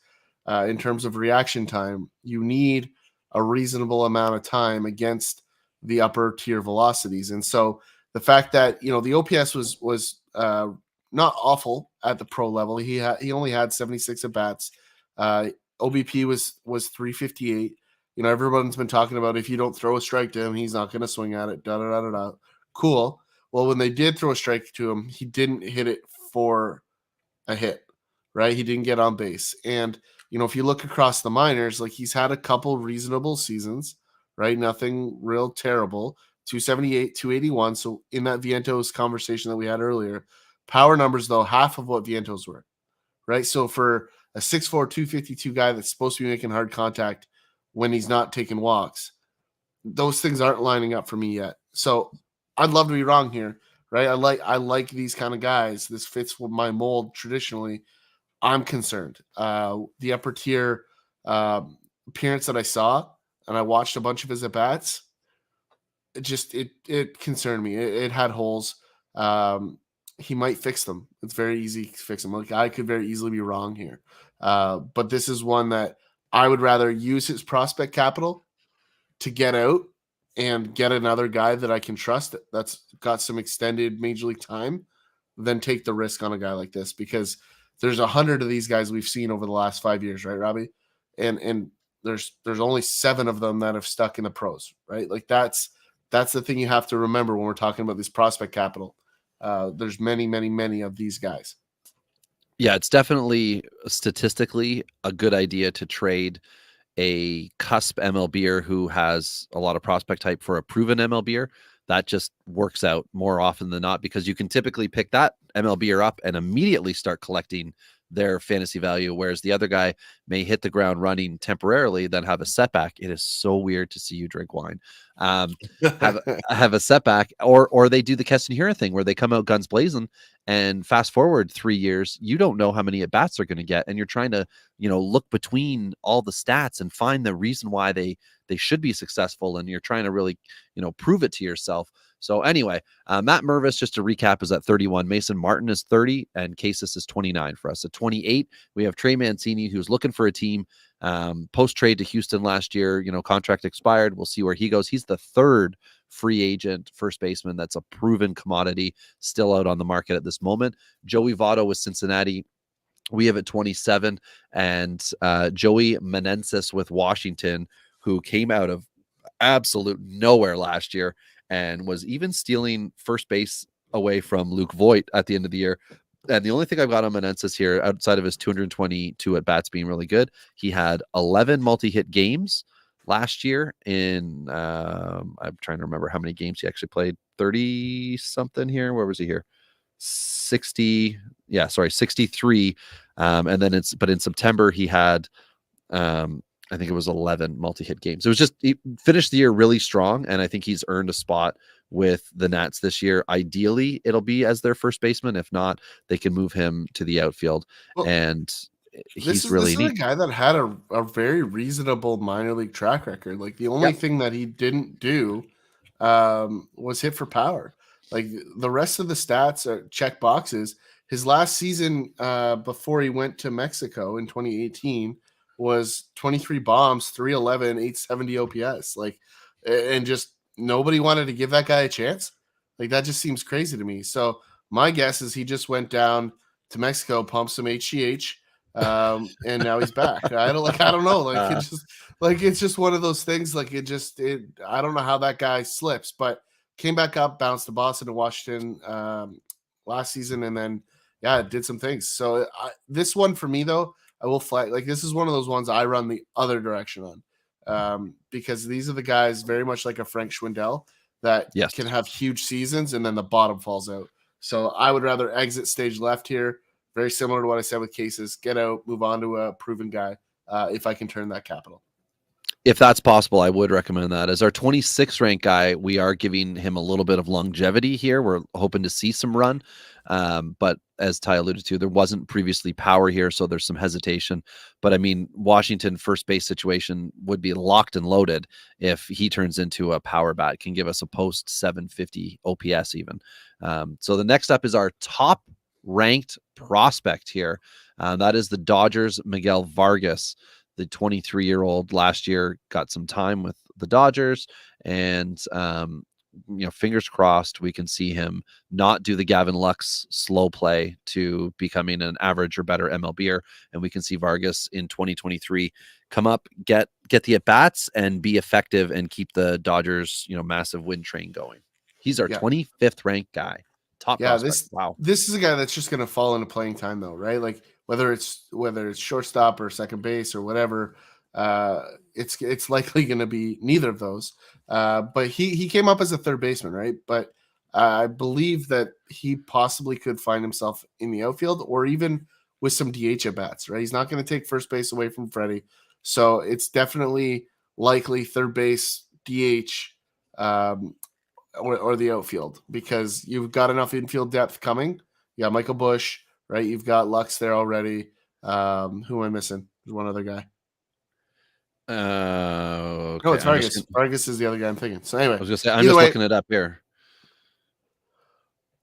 In terms of reaction time, you need a reasonable amount of time against the upper tier velocities. And so the fact that, the OPS was not awful at the pro level. He only had 76 at bats. OBP was 358. Everyone's been talking about, if you don't throw a strike to him, he's not going to swing at it. Cool. Well, when they did throw a strike to him, he didn't hit it for a hit, right? He didn't get on base. And, if you look across the minors, like, he's had a couple reasonable seasons, right? Nothing real terrible. 278, 281. So in that Vientos conversation that we had earlier, power numbers, though, half of what Vientos were, right? So for a 6'4", 252 guy that's supposed to be making hard contact when he's not taking walks, those things aren't lining up for me yet. So I'd love to be wrong here, right? I like these kind of guys. This fits with my mold traditionally. I'm concerned. The upper tier appearance that I saw, and I watched a bunch of his at-bats, it concerned me. It had holes. He might fix them. It's very easy to fix them. Like, I could very easily be wrong here. But this is one that I would rather use his prospect capital to get out and get another guy that I can trust that's got some extended major league time than take the risk on a guy like this, because there's 100 of these guys we've seen over the last 5 years, right, Robbie? And there's only 7 of them that have stuck in the pros, right? Like, that's the thing you have to remember when we're talking about this prospect capital. There's many, many, many of these guys. Yeah, it's definitely statistically a good idea to trade a cusp MLBer who has a lot of prospect type for a proven MLBer. That just works out more often than not, because you can typically pick that MLBer up and immediately start collecting their fantasy value, whereas the other guy may hit the ground running temporarily, then have a setback. It is so weird to see you drink wine. Have a setback, or they do the Keston Hira thing where they come out guns blazing, and fast forward 3 years, you don't know how many at bats they're going to get, and you're trying to look between all the stats and find the reason why they should be successful, and you're trying to really prove it to yourself. So anyway, Matt Mervis, just to recap, is at 31. Mason Martin is 30, and Casas is 29 for us. At 28, we have Trey Mancini, who's looking for a team post-trade to Houston last year. Contract expired. We'll see where he goes. He's the third free agent first baseman that's a proven commodity still out on the market at this moment. Joey Votto with Cincinnati, we have at 27, and Joey Menenses with Washington, who came out of absolute nowhere last year and was even stealing first base away from Luke Voigt at the end of the year. And the only thing I've got on Menenses here, outside of his 222 at bats being really good, he had 11 multi-hit games last year in, I'm trying to remember how many games he actually played, 30 something here. Where was he here? 63. And then but in September he had, I think it was 11 multi-hit games. It was just, he finished the year really strong, and I think he's earned a spot with the Nats this year. Ideally, it'll be as their first baseman. If not, they can move him to the outfield. Well, and this is a guy that had a very reasonable minor league track record. Like, the only thing that he didn't do was hit for power. Like, the rest of the stats are check boxes. His last season before he went to Mexico in 2018 was 23 bombs, 311, 870 OPS. Like, and just nobody wanted to give that guy a chance. Like, that just seems crazy to me. So my guess is he just went down to Mexico, pumped some HGH, and now he's back. I don't know. Like, it's just one of those things. Like, I don't know how that guy slips, but came back up, bounced to Boston and Washington last season, and then did some things. So this one for me though, I will flag, like, this is one of those ones I run the other direction on, because these are the guys very much like a Frank Schwindel that can have huge seasons and then the bottom falls out. So I would rather exit stage left here. Very similar to what I said with Cases. Get out, move on to a proven guy if I can turn that capital. If that's possible, I would recommend that. As our 26th ranked guy, we are giving him a little bit of longevity here. We're hoping to see some run. But as Ty alluded to, there wasn't previously power here, so there's some hesitation. But I mean, Washington first base situation would be locked and loaded if he turns into a power bat, can give us a post 750 OPS even. So the next up is our top ranked prospect here. That is the Dodgers' Miguel Vargas. The 23-year-old last year got some time with the Dodgers, and fingers crossed we can see him not do the Gavin Lux slow play to becoming an average or better MLBer, and we can see Vargas in 2023 come up, get the at bats, and be effective and keep the Dodgers massive win train going. He's our 25th ranked guy. Top prospect. This is a guy that's just going to fall into playing time though, right? Like, whether it's shortstop or second base or whatever, it's likely going to be neither of those. But he came up as a third baseman, right? But I believe that he possibly could find himself in the outfield or even with some DH at bats, right? He's not going to take first base away from Freddie, so it's definitely likely third base, DH, or the outfield, because you've got enough infield depth coming. You got Michael Busch. Right, you've got Lux there already. Who am I missing? There's one other guy. Okay. No, it's Vargas. Vargas is the other guy I'm thinking. So anyway, I was gonna say, I'm just looking it up here.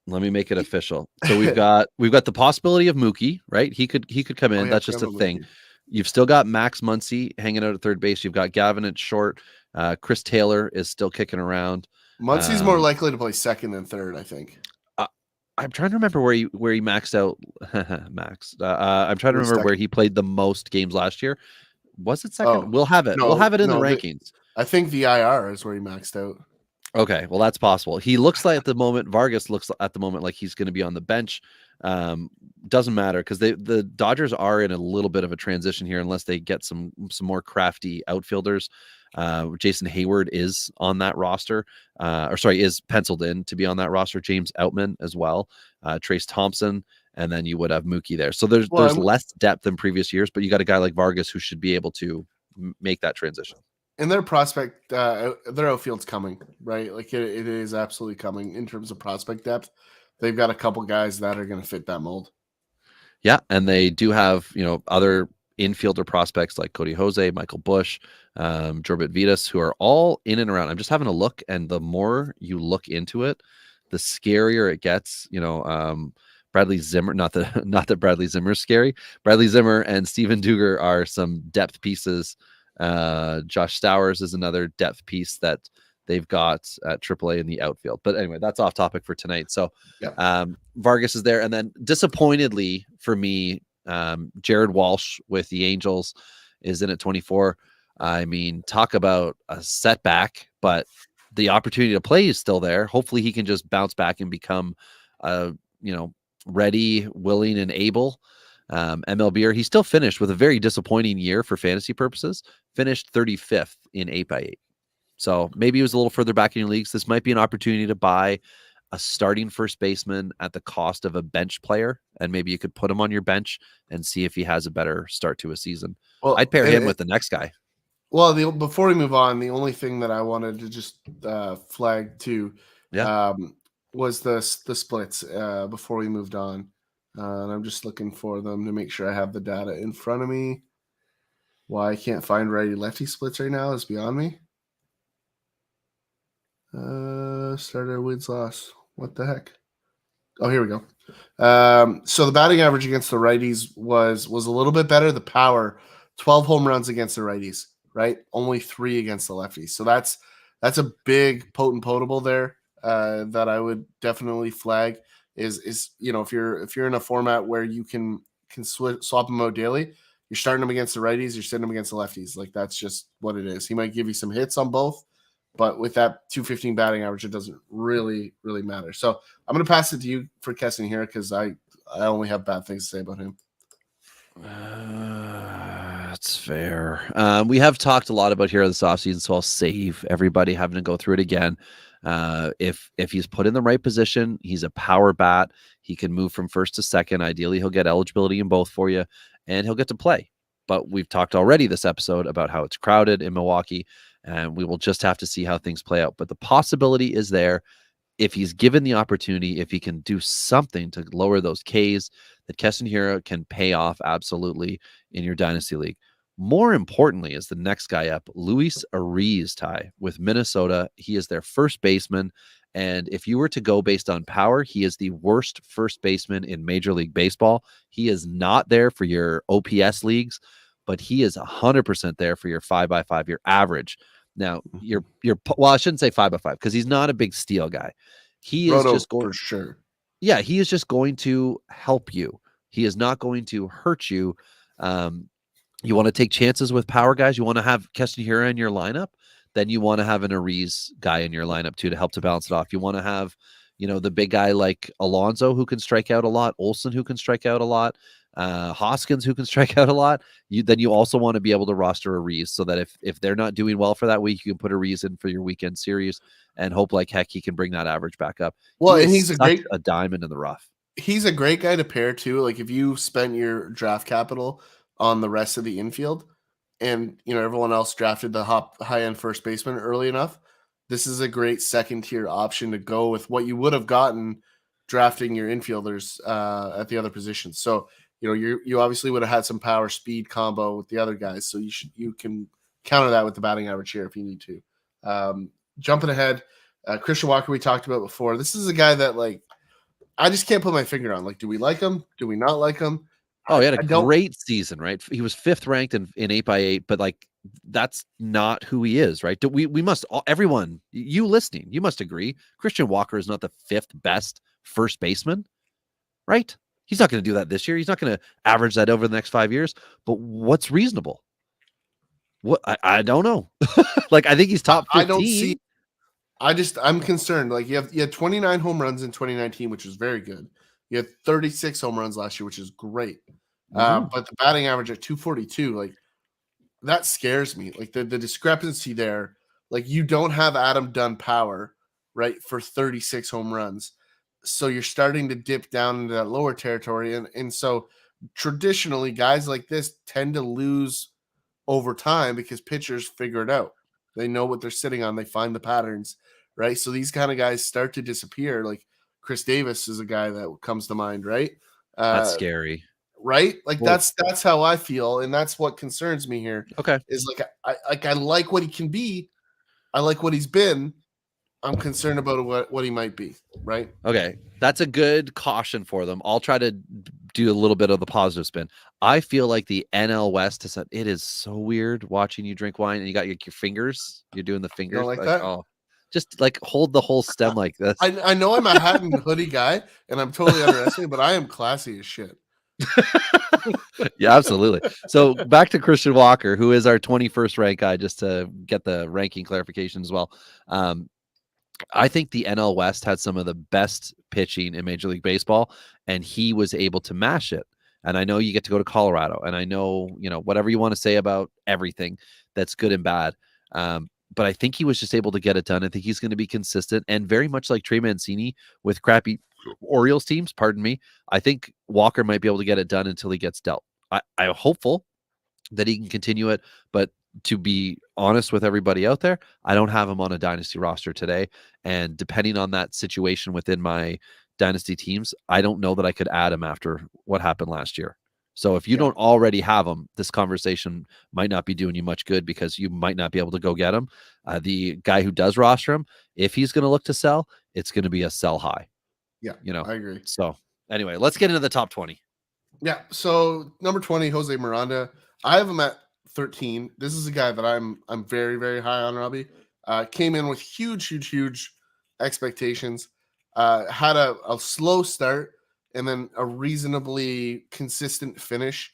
Let me make it official. So we've got the possibility of Mookie, right? He could come in. That's just a thing. You've still got Max Muncy hanging out at third base. You've got Gavin at short. Chris Taylor is still kicking around. Muncy's more likely to play second than third, I think. I'm trying to remember where he maxed out. I'm trying to remember where he played the most games last year. Was it second? Oh, we'll have it. We'll have it in the rankings. I think the IR is where he maxed out. Okay, well, that's possible. He looks like at the moment, Vargas looks at the moment like he's going to be on the bench. Doesn't matter, because the Dodgers are in a little bit of a transition here unless they get some more crafty outfielders. Jason Hayward is on that roster, is penciled in to be on that roster. James Outman as well, Trace Thompson, and then you would have Mookie there. So there's less depth than previous years, but you got a guy like Vargas who should be able to make that transition. And their prospect, their outfield's coming, right? Like it is absolutely coming in terms of prospect depth. They've got a couple guys that are going to fit that mold. Yeah, and they do have other infielder prospects like Cody Jose, Michael Bush, Jorbit Vitas, who are all in and around. I'm just having a look, and the more you look into it, the scarier it gets. Bradley Zimmer, not that Bradley Zimmer is scary. Bradley Zimmer and Steven Duger are some depth pieces. Josh Stowers is another depth piece that they've got at AAA in the outfield. But anyway, that's off topic for tonight. So Vargas is there. And then disappointedly for me, Jared Walsh with the Angels is in at 24. I mean, talk about a setback, but the opportunity to play is still there. Hopefully he can just bounce back and become, ready, willing, and able. MLBer, he still finished with a very disappointing year for fantasy purposes, finished 35th in 8x8. So maybe he was a little further back in your leagues. This might be an opportunity to buy a starting first baseman at the cost of a bench player, and maybe you could put him on your bench and see if he has a better start to a season. Well, I'd pair him with the next guy. Well, before we move on, the only thing that I wanted to just flag too was the splits before we moved on. And I'm just looking for them to make sure I have the data in front of me. Why I can't find righty-lefty splits right now is beyond me. Starter wins loss. What the heck? Oh, here we go. So the batting average against the righties was a little bit better. The power, 12 home runs against the righties, right? Only 3 against the lefties. So that's a big potable there that I would definitely flag. Is if you're in a format where you can swap them out daily, you're starting them against the righties, you're sitting them against the lefties. Like that's just what it is. He might give you some hits on both, but with that 215 batting average, it doesn't really matter. So I'm going to pass it to you for Keston here because I only have bad things to say about him. That's fair. We have talked a lot about here this offseason, so I'll save everybody having to go through it again. If he's put in the right position, he's a power bat. He can move from first to second. Ideally, he'll get eligibility in both for you, and he'll get to play. But we've talked already this episode about how it's crowded in Milwaukee, and we will just have to see how things play out. But the possibility is there if he's given the opportunity, if he can do something to lower those Ks, that Keston Hiura can pay off absolutely in your dynasty league. More importantly is the next guy up, Luis Ariz, Ty, with Minnesota. He is their first baseman. And if you were to go based on power, he is the worst first baseman in Major League Baseball. He is not there for your OPS leagues, but he is 100% there for your 5x5, your average. Now, well, I shouldn't say 5x5 because he's not a big steal guy. He is just going for sure. Yeah, he is just going to help you. He is not going to hurt you. You want to take chances with power guys. You want to have Keston Hiura in your lineup. Then you want to have an Ariz guy in your lineup too to help to balance it off. You want to have, the big guy like Alonso who can strike out a lot, Olsen who can strike out a lot, Hoskins who can strike out a lot. Then you also want to be able to roster Ariz so that if they're not doing well for that week, you can put Ariz in for your weekend series and hope like heck he can bring that average back up. Well, and he's a diamond in the rough. He's a great guy to pair too. Like if you spent your draft capital on the rest of the infield and everyone else drafted the high-end first baseman early enough, this is a great second tier option to go with what you would have gotten drafting your infielders at the other positions. So you obviously would have had some power speed combo with the other guys, so you can counter that with the batting average here if you need to. Jumping ahead, Christian Walker we talked about before. This is a guy that I just can't put my finger on. Do we like him? Do we not like him? Oh, he had a great season, right? He was 5th ranked in 8x8, but that's not who he is, right? We must, everyone, you listening, you must agree. Christian Walker is not the 5th best first baseman, right? He's not going to do that this year. He's not going to average that over the next 5 years. But what's reasonable? What I don't know. I think he's top 15. I don't see. I'm concerned. You had 29 home runs in 2019, which was very good. You had 36 home runs last year, which is great. But the batting average at 242, that scares me. The discrepancy there. You don't have Adam Dunn power, right, for 36 home runs. So you're starting to dip down into that lower territory. And so traditionally, guys like this tend to lose over time because pitchers figure it out. They know what they're sitting on. They find the patterns, right? So these kind of guys start to disappear. Chris Davis is a guy that comes to mind, right? That's scary. right? Like Well, that's how I feel, and that's what concerns me here. okay. Is I like what he can be, I like what he's been. I'm concerned about what he might be, right? Okay. That's a good caution for them. I'll try to do a little bit of the positive spin. I feel like the NL West has said it is so weird watching you drink wine and you got your fingers. You're doing the You don't fingers. like Like, that? oh, just like hold the whole stem like this. I know I'm a hat and hoodie guy, and I'm totally underestimated, but I am classy as shit. Yeah, absolutely. So back to Christian Walker, who is our 21st ranked guy, just to get the ranking clarification as well. I think the NL West had some of the best pitching in Major League Baseball, and he was able to mash it. And I know you get to go to Colorado, and I know, whatever you want to say about everything that's good and bad. But I think he was just able to get it done. I think he's going to be consistent, and very much like Trey Mancini with crappy Orioles teams, pardon me, I think Walker might be able to get it done until he gets dealt. I'm hopeful that he can continue it, but to be honest with everybody out there, I don't have him on a dynasty roster today. And depending on that situation within my dynasty teams, I don't know that I could add him after what happened last year. So if you Yeah. don't already have him, this conversation might not be doing you much good because you might not be able to go get him. The guy who does roster him, if he's going to look to sell, it's going to be a sell high. Yeah, I agree. So anyway, let's get into the top 20. Yeah. So number 20, Jose Miranda. I have him at 13. This is a guy that I'm very, very high on, Robbie. Came in with huge expectations. Had a slow start and then a reasonably consistent finish.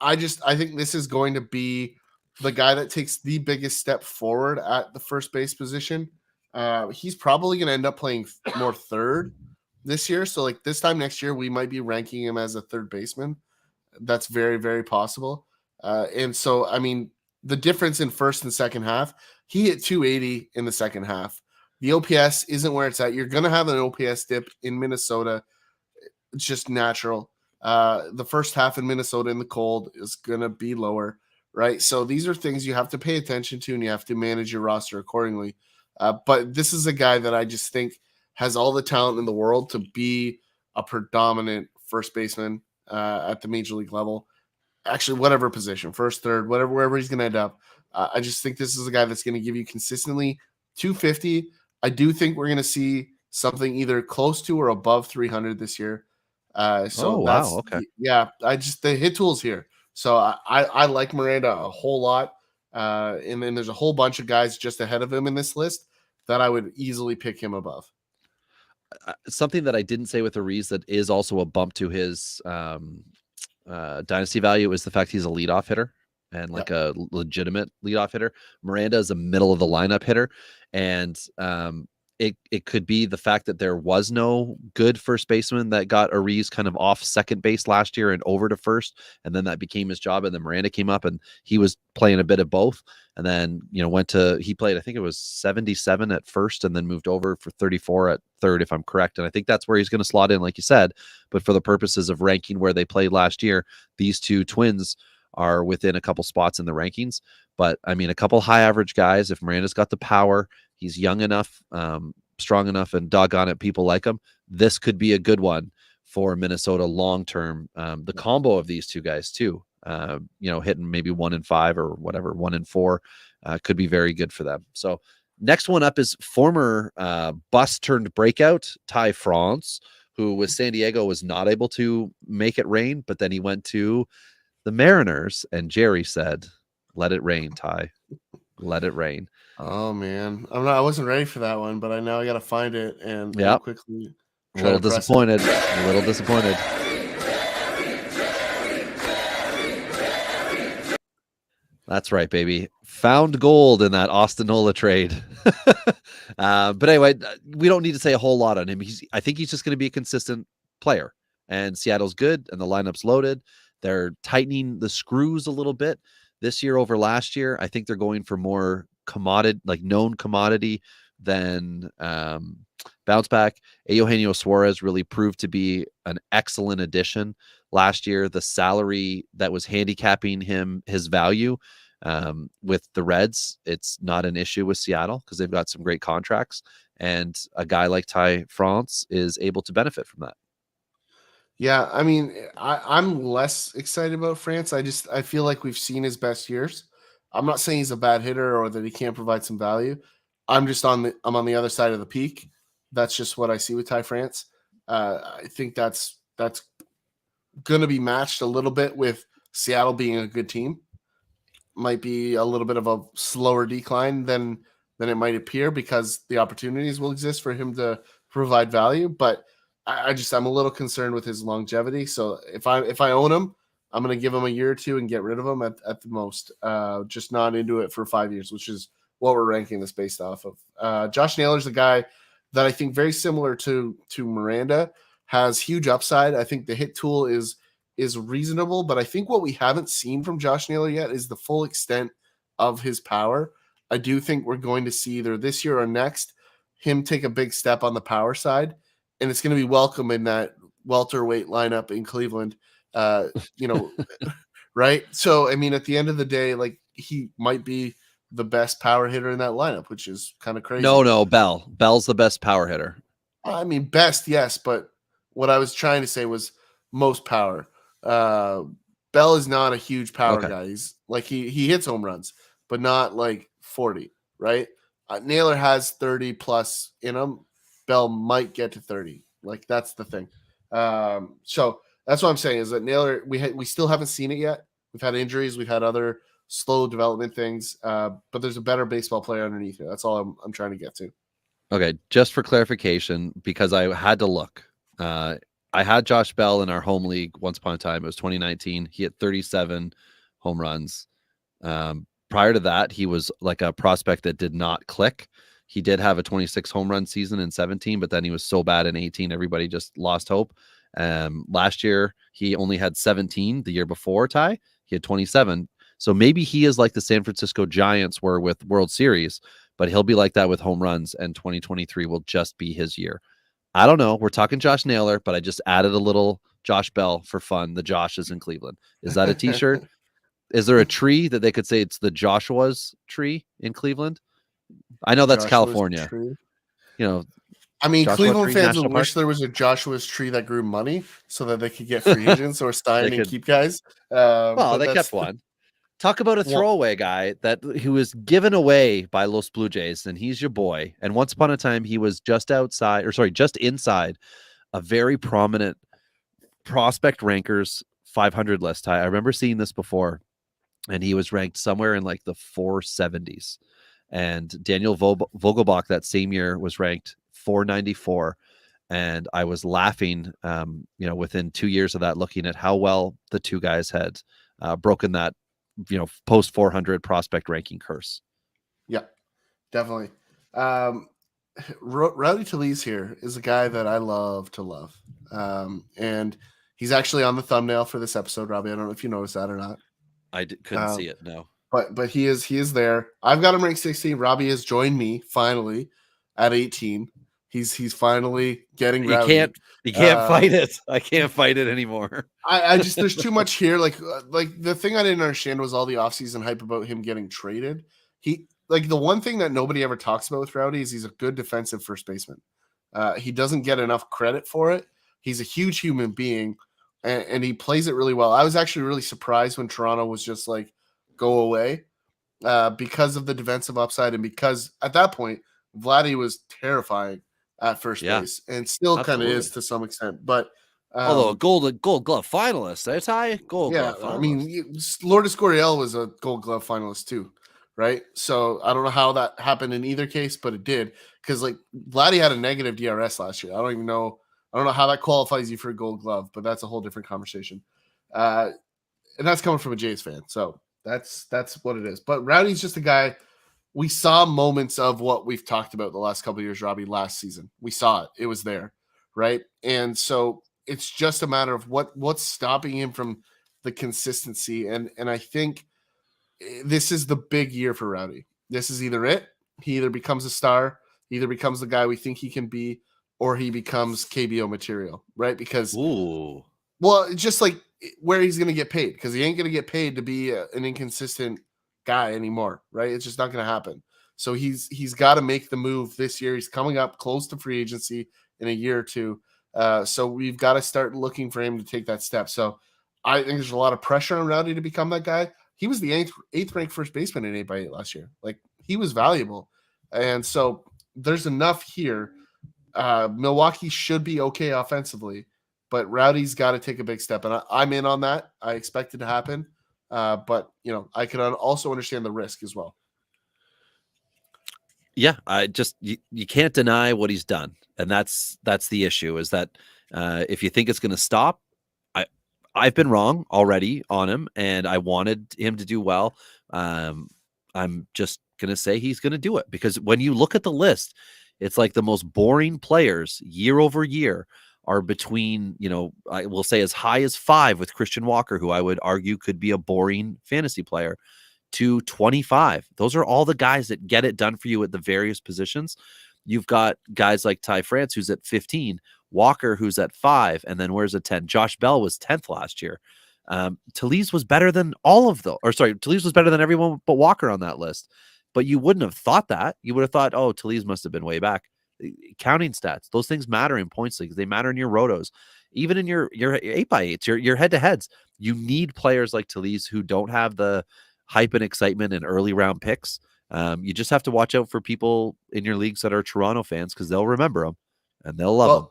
I think this is going to be the guy that takes the biggest step forward at the first base position. He's probably going to end up playing more third this year. So like this time next year, we might be ranking him as a third baseman. That's very, very possible. And so, I mean, the difference in first and second half, he hit 280 in the second half. The OPS isn't where it's at. You're going to have an OPS dip in Minnesota. It's just natural. The first half in Minnesota in the cold is going to be lower, right? So these are things you have to pay attention to, and you have to manage your roster accordingly. But this is a guy that I just think has all the talent in the world to be a predominant first baseman at the major league level. Actually, whatever position, first, third, wherever he's going to end up. I just think this is a guy that's going to give you consistently 250. I do think we're going to see something either close to or above 300 this year. Wow. Okay. Yeah, the hit tools here. So I like Miranda a whole lot. And then there's a whole bunch of guys just ahead of him in this list that I would easily pick him above. Something that I didn't say with Ariz that is also a bump to his dynasty value is the fact he's a leadoff hitter and like a legitimate leadoff hitter. Miranda is a middle of the lineup hitter, and it could be the fact that there was no good first baseman that got Ariz kind of off second base last year and over to first, and then that became his job, and then Miranda came up and he was playing a bit of both, and then he played, I think it was 77 at first and then moved over for 34 at third, if I'm correct, and I think that's where he's going to slot in, like you said. But for the purposes of ranking where they played last year, these two twins are within a couple spots in the rankings. But I mean, a couple high average guys, if Miranda's got the power, he's young enough, strong enough, and doggone it, people like him. This could be a good one for Minnesota long term. The combo of these two guys too, hitting maybe 1 and 5 or whatever, 1 and 4, could be very good for them. So next one up is former bust turned breakout Ty France, who with San Diego was not able to make it rain, but then he went to the Mariners, and Jerry said, "Let it rain, Ty. Let it rain." Oh man, I wasn't ready for that one, but I know I got to find it and quickly. A little disappointed. A little disappointed. That's right, baby. Found gold in that Austin Nola trade. But anyway, we don't need to say a whole lot on him. I think he's just going to be a consistent player. And Seattle's good, and the lineup's loaded. They're tightening the screws a little bit this year over last year. I think they're going for more commodity, like known commodity, than bounce back. Eugenio Suarez really proved to be an excellent addition last year. The salary that was handicapping his value with the Reds, it's not an issue with Seattle because they've got some great contracts, and a guy like Ty France is able to benefit from that. Yeah, I mean, I'm less excited about France. I feel like we've seen his best years. I'm not saying he's a bad hitter or that he can't provide some value. I'm on the other side of the peak. That's just what I see with Ty France. I think that's going to be matched a little bit with Seattle being a good team. Might be a little bit of a slower decline than it might appear because the opportunities will exist for him to provide value. But I'm a little concerned with his longevity. So if I own him, I'm going to give him a year or two and get rid of him at the most. Just not into it for 5 years, which is what we're ranking this based off of. Josh Naylor's a guy that I think very similar to Miranda, has huge upside. I think the hit tool is reasonable, but I think what we haven't seen from Josh Naylor yet is the full extent of his power. I do think we're going to see either this year or next him take a big step on the power side, and it's going to be welcome in that welterweight lineup in Cleveland. Uh, you know, right? So, I mean, at the end of the day, like he might be the best power hitter in that lineup, which is kind of crazy. No, Bell. Bell's the best power hitter. I mean, best, yes, but what I was trying to say was most power. Uh, Bell is not a huge power Okay. guy. He's like he hits home runs, but not like 40, right? Naylor has 30 plus in him. Bell might get to 30. Like that's the thing. So that's what I'm saying is that Naylor we still haven't seen it yet. We've had injuries, we've had other slow development things, but there's a better baseball player underneath it. That's all I'm trying to get to. Okay, just for clarification, because I had to look. I had Josh Bell in our home league once upon a time. It was 2019. He hit 37 home runs. Prior to that, he was like a prospect that did not click. He did have a 26 home run season in 17, but then he was so bad in 18, everybody just lost hope. Last year, he only had 17. The year before, Ty, he had 27. So maybe he is like the San Francisco Giants were with World Series, but he'll be like that with home runs, and 2023 will just be his year. I don't know. We're talking Josh Naylor, but I just added a little Josh Bell for fun. The Josh is in Cleveland. Is that a t-shirt? Is there a tree that they could say it's the Joshua's tree in Cleveland? I know that's Joshua's California. tree. You know, I mean, Joshua Cleveland Tree fans National would Park. wish there was a Joshua's tree that grew money so that they could get free agents or sign They and could. keep guys. Well, But they that's kept one. Talk about a Well- throwaway guy who was given away by Los Blue Jays, and he's your boy. And once upon a time, he was just inside a very prominent prospect rankers 500 list. I remember seeing this before, and he was ranked somewhere in like the 470s. And Daniel Vogelbach that same year was ranked 494. And I was laughing, within 2 years of that, looking at how well the two guys had broken that, post 400 prospect ranking curse. Yeah, definitely. Rowdy Talese here is a guy that I love to love. And he's actually on the thumbnail for this episode, Robbie. I don't know if you noticed that or not. I couldn't see it. No. But he is there. I've got him ranked 16. Robbie has joined me finally at 18. He's finally getting rowdy. You can't fight it. I can't fight it anymore. I just there's too much here. Like the thing I didn't understand was all the offseason hype about him getting traded. The one thing that nobody ever talks about with Rowdy is he's a good defensive first baseman. He doesn't get enough credit for it. He's a huge human being, and he plays it really well. I was actually really surprised when Toronto was just like, go away, because of the defensive upside and because at that point, Vladdy was terrifying at first base and still kind of is to some extent. But although a gold glove finalist, that's high gold glove finalist. I mean, Lourdes Gurriel was a gold glove finalist too. Right. So I don't know how that happened in either case, but it did. Because like Vladdy had a negative DRS last year. I don't know how that qualifies you for a gold glove, but that's a whole different conversation. And that's coming from a Jays fan. So that's what it is. But Rowdy's just a guy. We saw moments of what we've talked about the last couple of years, Robbie, last season. We saw it. It was there. Right. And so it's just a matter of what's stopping him from the consistency. And I think this is the big year for Rowdy. This is either it. He either becomes a star, either becomes the guy we think he can be, or he becomes KBO material, right? Because, just like where he's going to get paid, because he ain't going to get paid to be an inconsistent guy anymore, right? It's just not going to happen. So he's got to make the move this year. He's coming up close to free agency in a year or two. So we've got to start looking for him to take that step. So I think there's a lot of pressure on Rowdy to become that guy. He was the eighth ranked first baseman in 8x8 last year. Like, he was valuable. And so there's enough here. Milwaukee should be okay offensively, but Rowdy's got to take a big step. And I'm in on that. I expect it to happen. But, I can also understand the risk as well. Yeah, you can't deny what he's done. And that's the issue, is that if you think it's going to stop, I've been wrong already on him, and I wanted him to do well. I'm just going to say he's going to do it, because when you look at the list, it's like the most boring players year over year are between, I will say as high as 5 with Christian Walker, who I would argue could be a boring fantasy player, to 25. Those are all the guys that get it done for you at the various positions. You've got guys like Ty France, who's at 15, Walker, who's at 5, and then where's a 10? Josh Bell was 10th last year. Talise was better than Talise was better than everyone but Walker on that list. But you wouldn't have thought that. You would have thought, oh, Talise must have been way back. Counting stats, those things matter in points leagues. They matter in your rotos, even in your 8x8s, your head-to-heads. You need players like Talise who don't have the hype and excitement and early round picks. You just have to watch out for people in your leagues that are Toronto fans, because they'll remember them and they'll love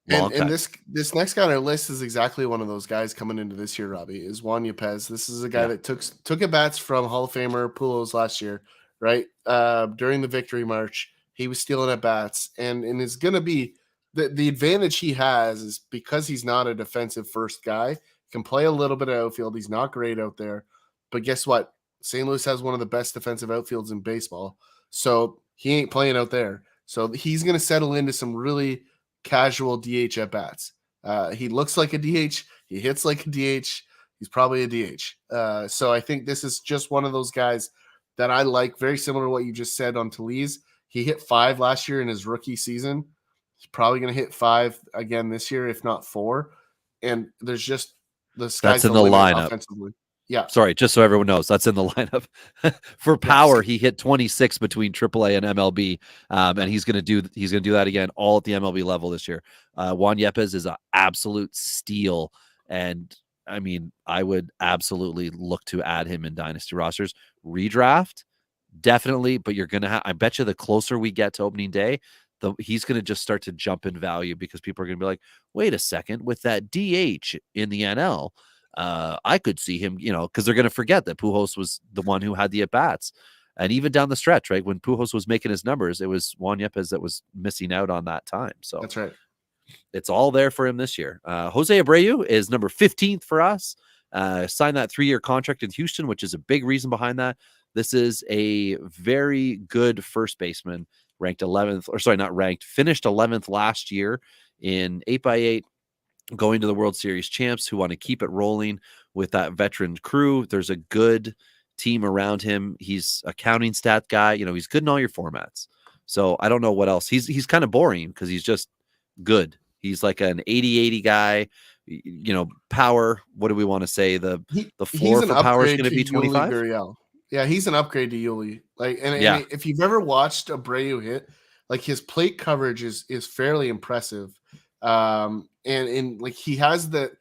them. And this next guy on our list is exactly one of those guys coming into this year, Robbie, is Juan Yepez. This is a guy that took at bats from Hall of Famer Pujols last year, right? During the victory march, he was stealing at bats, and it's going to be the advantage he has is because he's not a defensive first guy, can play a little bit of outfield. He's not great out there, but guess what? St. Louis has one of the best defensive outfields in baseball, so he ain't playing out there. So he's going to settle into some really casual DH at bats. He looks like a DH. He hits like a DH. He's probably a DH. So I think this is just one of those guys that I like, very similar to what you just said on Talise. He hit 5 last year in his rookie season. He's probably going to hit 5 again this year, if not 4. And there's just the sky's the lineup offensively. Yeah. Sorry, just so everyone knows, that's in the lineup. For power, he hit 26 between AAA and MLB, and he's going to do that again, all at the MLB level this year. Juan Yepez is an absolute steal, and I mean, I would absolutely look to add him in dynasty rosters. Redraft, definitely, but you're going to have, I bet you the closer we get to opening day, he's going to just start to jump in value, because people are going to be like, wait a second, with that DH in the NL, I could see him, because they're going to forget that Pujols was the one who had the at-bats. And even down the stretch, right, when Pujols was making his numbers, it was Juan Yepez that was missing out on that time. So that's right. It's all there for him this year. Jose Abreu is number 15th for us. Signed that 3-year contract in Houston, which is a big reason behind that. This is a very good first baseman, finished 11th last year in 8x8. Going to the World Series champs, who want to keep it rolling with that veteran crew. There's a good team around him. He's a counting stat guy. He's good in all your formats. So I don't know what else. He's kind of boring because he's just good. He's like an 80-80 guy. Power. What do we want to say? The floor for power is going to be 25. Yeah, he's an upgrade to Yuli. And if you've ever watched Abreu hit, like, his plate coverage is fairly impressive. And like, he has that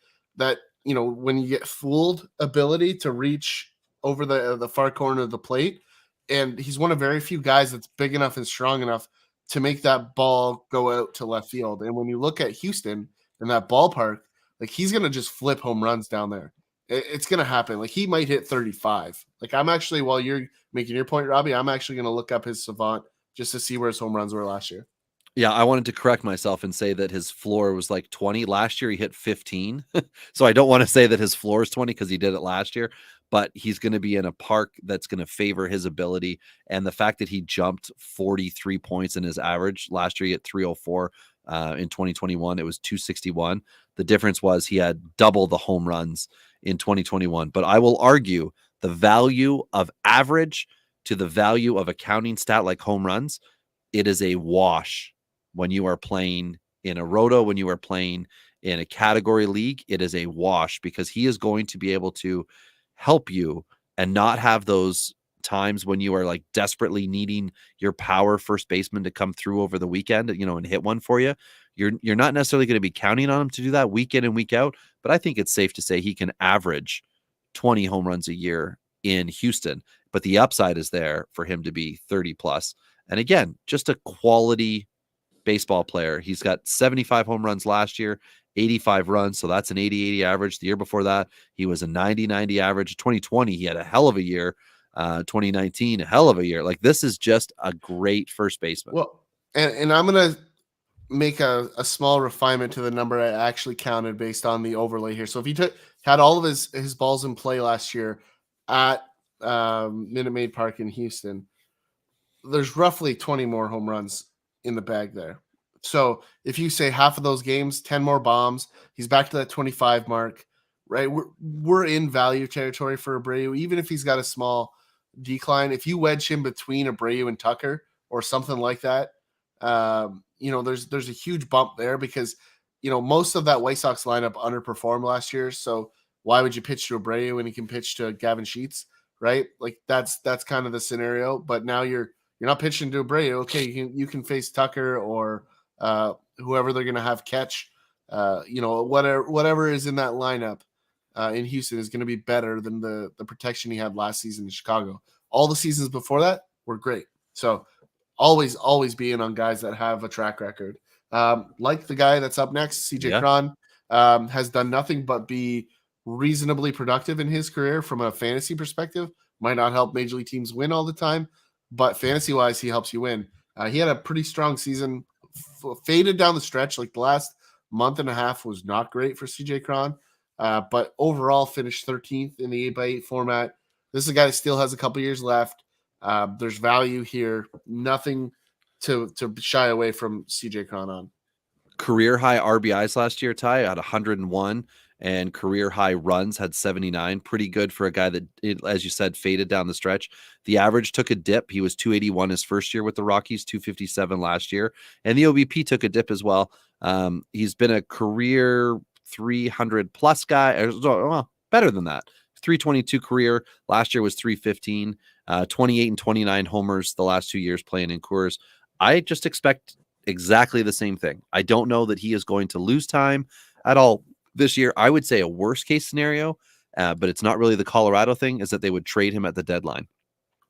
when you get fooled ability to reach over the far corner of the plate, and he's one of very few guys that's big enough and strong enough to make that ball go out to left field. And when you look at Houston in that ballpark, like, he's gonna just flip home runs down there. It's gonna happen. Like, he might hit 35. Like, I'm actually, while you're making your point, Robbie, I'm actually gonna look up his Savant just to see where his home runs were last year. Yeah, I wanted to correct myself and say that his floor was like 20. Last year he hit 15. So I don't want to say that his floor is 20 because he did it last year, but he's going to be in a park that's going to favor his ability. And the fact that he jumped 43 points in his average last year, he hit 304. In 2021, it was 261. The difference was he had double the home runs in 2021. But I will argue the value of average to the value of a counting stat like home runs, it is a wash. When you are playing in a roto, when you are playing in a category league, it is a wash, because he is going to be able to help you and not have those times when you are like desperately needing your power first baseman to come through over the weekend, and hit one for you. You're not necessarily going to be counting on him to do that week in and week out, but I think it's safe to say he can average 20 home runs a year in Houston, but the upside is there for him to be 30 plus. And again, just a quality baseball player. He's got 75 home runs last year, 85 runs. So that's an 80-80 average. The year before that, he was a 90-90 average. 2020, he had a hell of a year. 2019, a hell of a year. Like, this is just a great first baseman. Well, and I'm going to make a small refinement to the number I actually counted based on the overlay here. So if he had all of his balls in play last year at Minute Maid Park in Houston, there's roughly 20 more home runs in the bag there. So if you say half of those games, 10 more bombs, he's back to that 25 mark, right? We're in value territory for Abreu, even if he's got a small decline. If you wedge him between Abreu and Tucker or something like that, there's a huge bump there because, most of that White Sox lineup underperformed last year. So why would you pitch to Abreu when he can pitch to Gavin Sheets, right? Like that's kind of the scenario. But now you're not pitching to Abreu. Okay, you can face Tucker or whoever they're going to have catch. Whatever is in that lineup in Houston is going to be better than the protection he had last season in Chicago. All the seasons before that were great. So always being on guys that have a track record. Like the guy that's up next, CJ Cron, has done nothing but be reasonably productive in his career from a fantasy perspective. Might not help major league teams win all the time, but fantasy-wise, he helps you win. He had a pretty strong season, faded down the stretch. Like the last month and a half was not great for CJ Cron, but overall finished 13th in the 8x8 format. This is a guy that still has a couple years left. There's value here. Nothing to shy away from CJ Cron on. Career high RBIs last year, Ty, at 101, and career high runs had 79. Pretty good for a guy that, as you said, faded down the stretch. The average took a dip. He was 281 his first year with the Rockies, 257 last year, and the OBP took a dip as well. He's been a career 300 plus guy, well, better than that. 322 career. Last year was 315. 28 and 29 homers the last 2 years playing in Coors. I just expect exactly the same thing. I don't know that he is going to lose time at all this year. I would say a worst case scenario, but it's not really the Colorado thing, is that they would trade him at the deadline.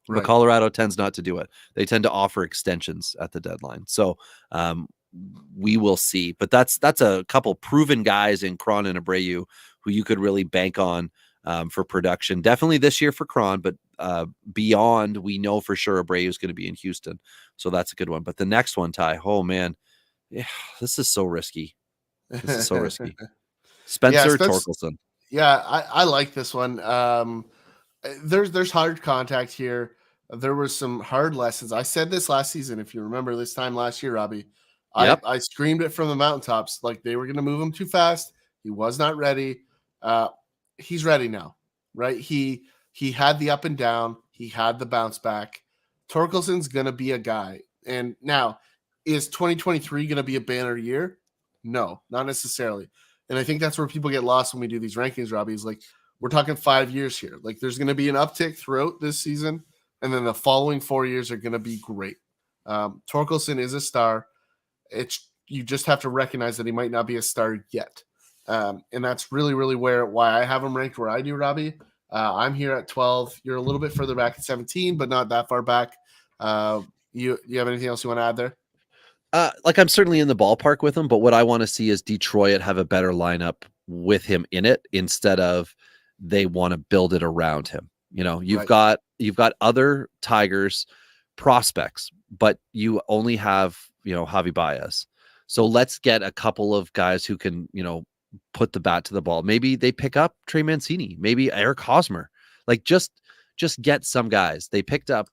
Right. But Colorado tends not to do it. They tend to offer extensions at the deadline. So we will see. But that's a couple proven guys in Cron and Abreu who you could really bank on for production. Definitely this year for Cron, but beyond, we know for sure Abreu is going to be in Houston. So that's a good one. But the next one, Ty, oh man, this is so risky. This is so risky. Spencer Torkelson. Yeah, I like this one. There's hard contact here. There were some hard lessons. I said this last season, if you remember this time last year, Robbie. Yep. I screamed it from the mountaintops, like they were going to move him too fast. He was not ready. He's ready now, right? He had the up and down. He had the bounce back. Torkelson's going to be a guy. And now, is 2023 going to be a banner year? No, not necessarily. And I think that's where people get lost when we do these rankings, Robbie, is like, we're talking 5 years here. Like, there's going to be an uptick throughout this season, and then the following 4 years are going to be great. Torkelson is a star. You just have to recognize that he might not be a star yet. And that's really, really why I have him ranked where I do, Robbie. I'm here at 12. You're a little bit further back at 17, but not that far back. You have anything else you want to add there? I'm certainly in the ballpark with him, but what I want to see is Detroit have a better lineup with him in it instead of they want to build it around him. You've got other Tigers prospects, but you only have, Javi Baez. So let's get a couple of guys who can, put the bat to the ball. Maybe they pick up Trey Mancini, maybe Eric Hosmer. Like just get some guys. They picked up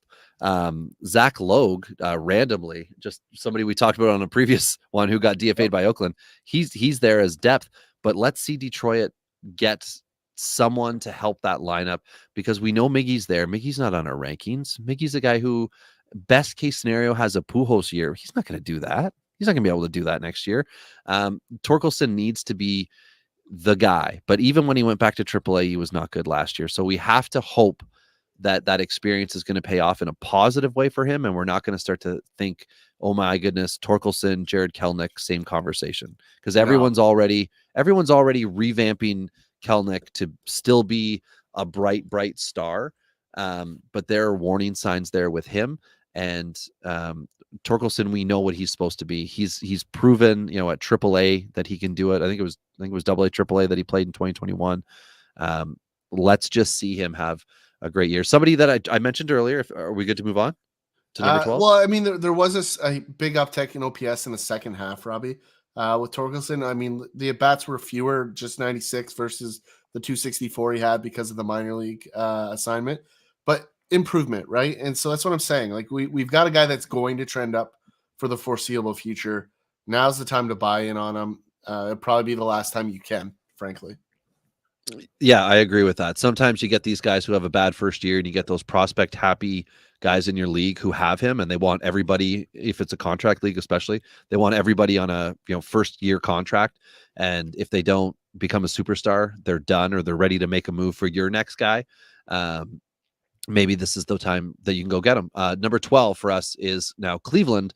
Zach Logue randomly, just somebody we talked about on a previous one who got DFA'd by Oakland. He's there as depth, but let's see Detroit get someone to help that lineup, because we know Miggy's there. Miggy's not on our rankings. Miggy's a guy who, best case scenario, has a Pujols year. He's not going to do that. He's not going to be able to do that next year. Torkelson needs to be the guy. But even when he went back to AAA, he was not good last year. So we have to hope that experience is going to pay off in a positive way for him, and we're not going to start to think, oh my goodness, Torkelson, Jared Kelnick, same conversation, because everyone's already revamping Kelnick to still be a bright star, but there are warning signs there with him. And Torkelson, we know what he's supposed to be. He's proven, at AAA that he can do it. I think it was AA, AAA that he played in 2021. Let's just see him have a great year. Somebody that I mentioned earlier. Are we good to move on to number 12? Well, I mean, there was a big uptick in OPS in the second half, Robbie, with Torkelson. I mean, the at-bats were fewer, just 96 versus the 264 he had because of the minor league assignment. But improvement, right? And so that's what I'm saying. Like, we've got a guy that's going to trend up for the foreseeable future. Now's the time to buy in on him. It'll probably be the last time you can, frankly. Yeah, I agree with that. Sometimes you get these guys who have a bad first year, and you get those prospect happy guys in your league who have him, and they want everybody, if it's a contract league especially, they want everybody on a first year contract. And if they don't become a superstar, they're done, or they're ready to make a move for your next guy. Maybe this is the time that you can go get him. Number 12 for us is now Cleveland,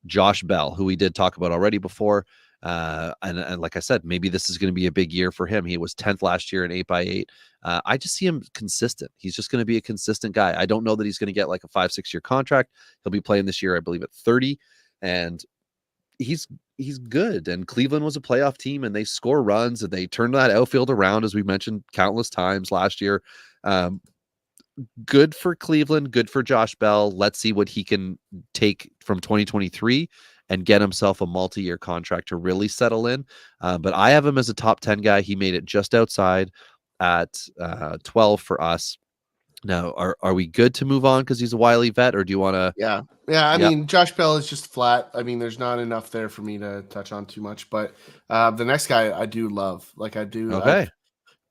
Josh Bell, who we did talk about already before. And like I said, maybe this is going to be a big year for him. He was 10th last year in 8x8. I just see him consistent. He's just going to be a consistent guy. I don't know that he's going to get like a 5-6 year contract. He'll be playing this year, I believe, at 30. And he's good. And Cleveland was a playoff team, and they score runs, and they turned that outfield around, as we mentioned countless times last year. Good for Cleveland, good for Josh Bell. Let's see what he can take from 2023 and get himself a multi-year contract to really settle in. But I have him as a top 10 guy. He made it just outside at 12 for us. Now, are we good to move on because he's a wily vet, or do you want to? Yeah. I mean, Josh Bell is just flat. I mean, there's not enough there for me to touch on too much. But the next guy I do love. Like, I do. Okay.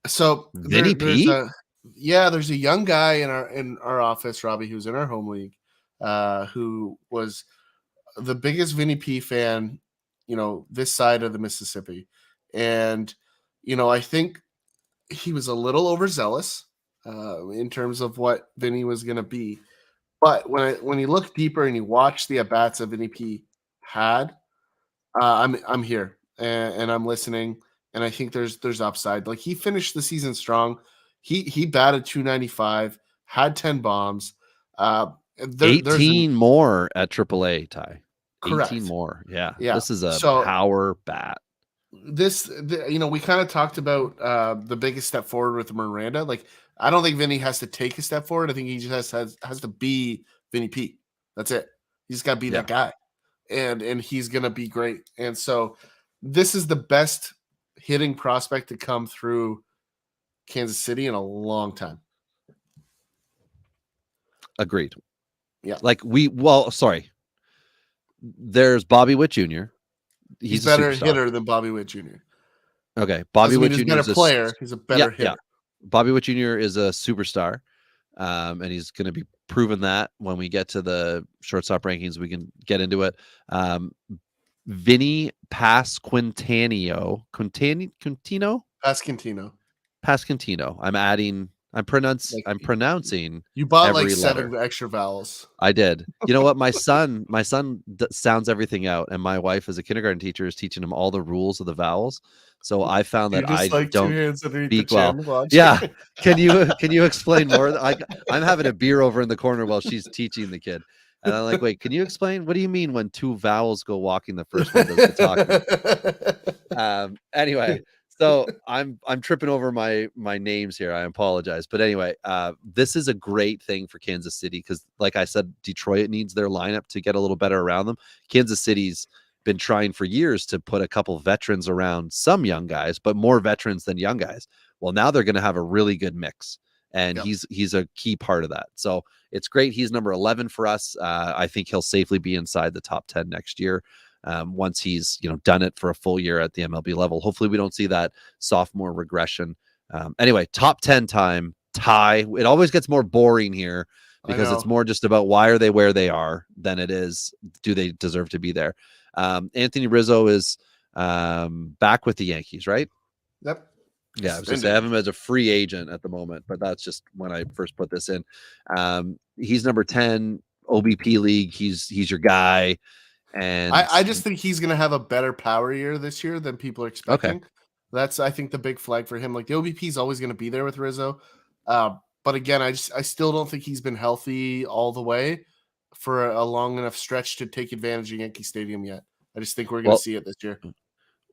So Vinny P? there's a young guy in our office, Robbie, who's in our home league, who was the biggest Vinny P fan, this side of the Mississippi. And, I think he was a little overzealous in terms of what Vinny was going to be. But when you look deeper and you watch the at-bats that Vinny P had, I'm here and I'm listening. And I think there's upside. Like, he finished the season strong. He batted .295, had 10 bombs. 18 more at AAA, Ty. Correct. 18 more. Yeah. Yeah. This is a So, power bat. We kind of talked about the biggest step forward with Miranda. Like, I don't think Vinny has to take a step forward. I think he just has to be Vinny P. That's it. He's got to be that guy. And he's going to be great. And so this is the best hitting prospect to come through Kansas City in a long time. Agreed. Yeah. There's Bobby Witt Jr. He's a better hitter than Bobby Witt Jr. Okay. Bobby Witt Jr. is a better player. He's a better hitter. Yeah. Bobby Witt Jr. is a superstar. And he's going to be proven that when we get to the shortstop rankings. We can get into it. Vinny Pasquantino. I'm pronouncing. You bought like letter. 7 extra vowels. I did. You know what? My son sounds everything out, and my wife, as a kindergarten teacher, is teaching him all the rules of the vowels. So I found that I don't speak well. Yeah. Can you explain more? I'm having a beer over in the corner while she's teaching the kid. And I'm like, wait, can you explain? What do you mean when 2 vowels go walking, the first one does the talking? Anyway, so I'm tripping over my names here. I apologize. But anyway, this is a great thing for Kansas City because, like I said, Detroit needs their lineup to get a little better around them. Kansas City's been trying for years to put a couple veterans around some young guys, but more veterans than young guys. Well, now they're going to have a really good mix. And he's a key part of that. So it's great. He's number 11 for us. I think he'll safely be inside the top 10 next year. Once he's done it for a full year at the MLB level. Hopefully we don't see that sophomore regression. Anyway, top 10 time, Ty. It always gets more boring here because it's more just about why are they where they are than it is do they deserve to be there. Anthony Rizzo is back with the Yankees, right? Yep. Yeah, I was just saying, I have him as a free agent at the moment, but that's just when I first put this in. He's number 10 OBP league. He's your guy, and I just think he's going to have a better power year this year than people are okay. expecting. That's, I think, the big flag for him. Like the OBP is always going to be there with Rizzo, but again, I still don't think he's been healthy all the way for a long enough stretch to take advantage of Yankee Stadium yet. I just think we're going to see it this year.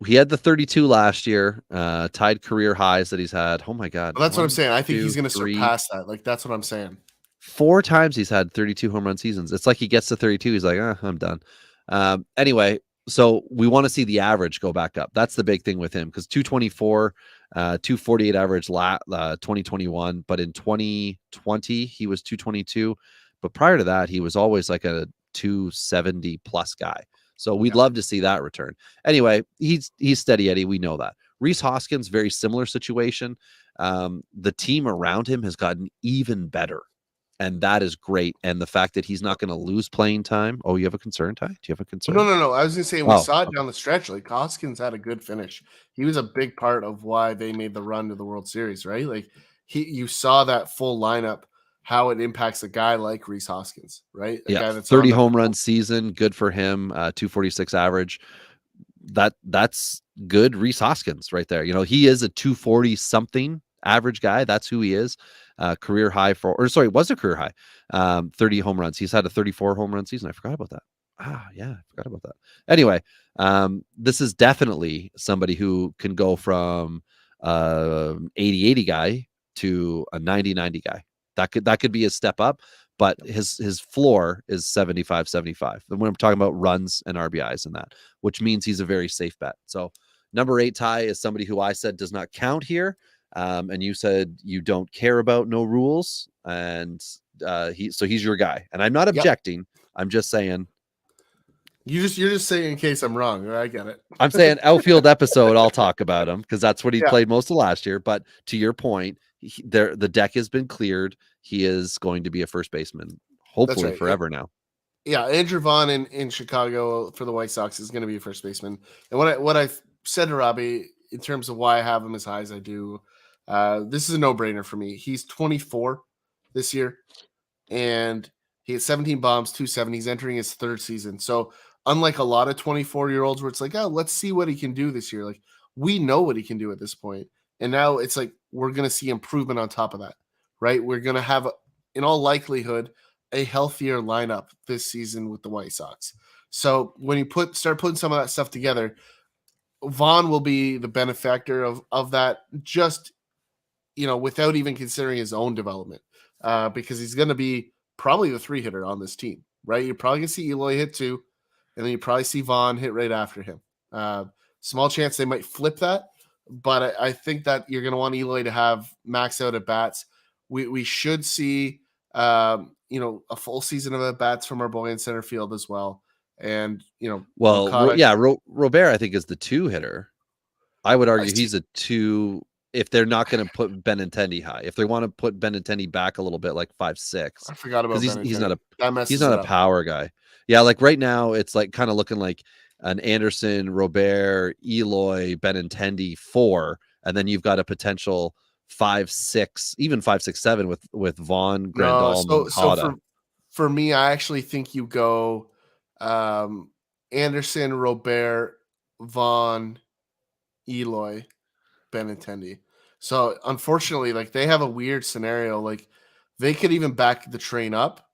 He had the 32 last year, tied career highs that he's had. Oh my God. Well, that's what I'm saying. I think he's going to surpass that. Like, that's what I'm saying. 4 times he's had 32 home run seasons. It's like he gets to 32. He's like, I'm done. Anyway, so we want to see the average go back up. That's the big thing with him, because 224, 248 average 2021, but in 2020 he was 222. But prior to that, he was always like a 270 plus guy. So we'd love to see that return. Anyway, he's steady Eddie. We know that. Rhys Hoskins, very similar situation. The team around him has gotten even better, and that is great. And the fact that he's not going to lose playing time. Oh, you have a concern, Ty? Do you have a concern? No. I was going to say, we saw it down the stretch. Like, Hoskins had a good finish. He was a big part of why they made the run to the World Series, right? Like, you saw that full lineup, how it impacts a guy like Rhys Hoskins, right? A guy that's 30 home run season, good for him. 246 average. That's good. Rhys Hoskins right there. You know, he is a 240 something average guy. That's who he is. Career high was a career high. 30 home runs. He's had a 34 home run season. I forgot about that. I forgot about that. Anyway, this is definitely somebody who can go from 80-80 guy to a 90-90 guy. That could be a step up, but his floor is 75-75. And when I'm talking about runs and RBIs and that, which means he's a very safe bet. So number 8, Ty, is somebody who I said does not count here. And you said you don't care about no rules, and he's your guy. And I'm not objecting. I'm just saying. You're just saying in case I'm wrong. I get it. I'm saying outfield episode, I'll talk about him because that's what he played most of last year. But to your point, the deck has been cleared. He is going to be a first baseman, hopefully forever now. Yeah, Andrew Vaughn in Chicago for the White Sox is going to be a first baseman. And what I said to Robbie in terms of why I have him as high as I do, this is a no-brainer for me. He's 24 this year, and he had 17 bombs, 270. He's entering his 3rd season. So unlike a lot of 24-year-olds where it's like, oh, let's see what he can do this year. Like, we know what he can do at this point. And now it's like we're going to see improvement on top of that, right? We're going to have, in all likelihood, a healthier lineup this season with the White Sox. So when you start putting some of that stuff together, Vaughn will be the benefactor of that, just, without even considering his own development, because he's going to be probably the 3-hitter on this team, right? You're probably going to see Eloy hit 2, and then you probably see Vaughn hit right after him. Small chance they might flip that, but I think that you're going to want Eloy to have max out at bats. We should see, a full season of at bats from our boy in center field as well. And, Robert, I think, is the 2-hitter. I would argue he's a 2 if they're not going to put Benintendi high. If they want to put Benintendi back a little bit, like 5'6". I forgot about Benintendi. He's not a power guy. Yeah, like right now it's like kind of looking like an Anderson, Robert, Eloy, Benintendi 4, and then you've got a potential 5'6", even 5'6", 7 with Vaughn, Grandal, so for me, I actually think you go Anderson, Robert, Vaughn, Eloy, Benintendi. So unfortunately, like, they have a weird scenario. Like, they could even back the train up,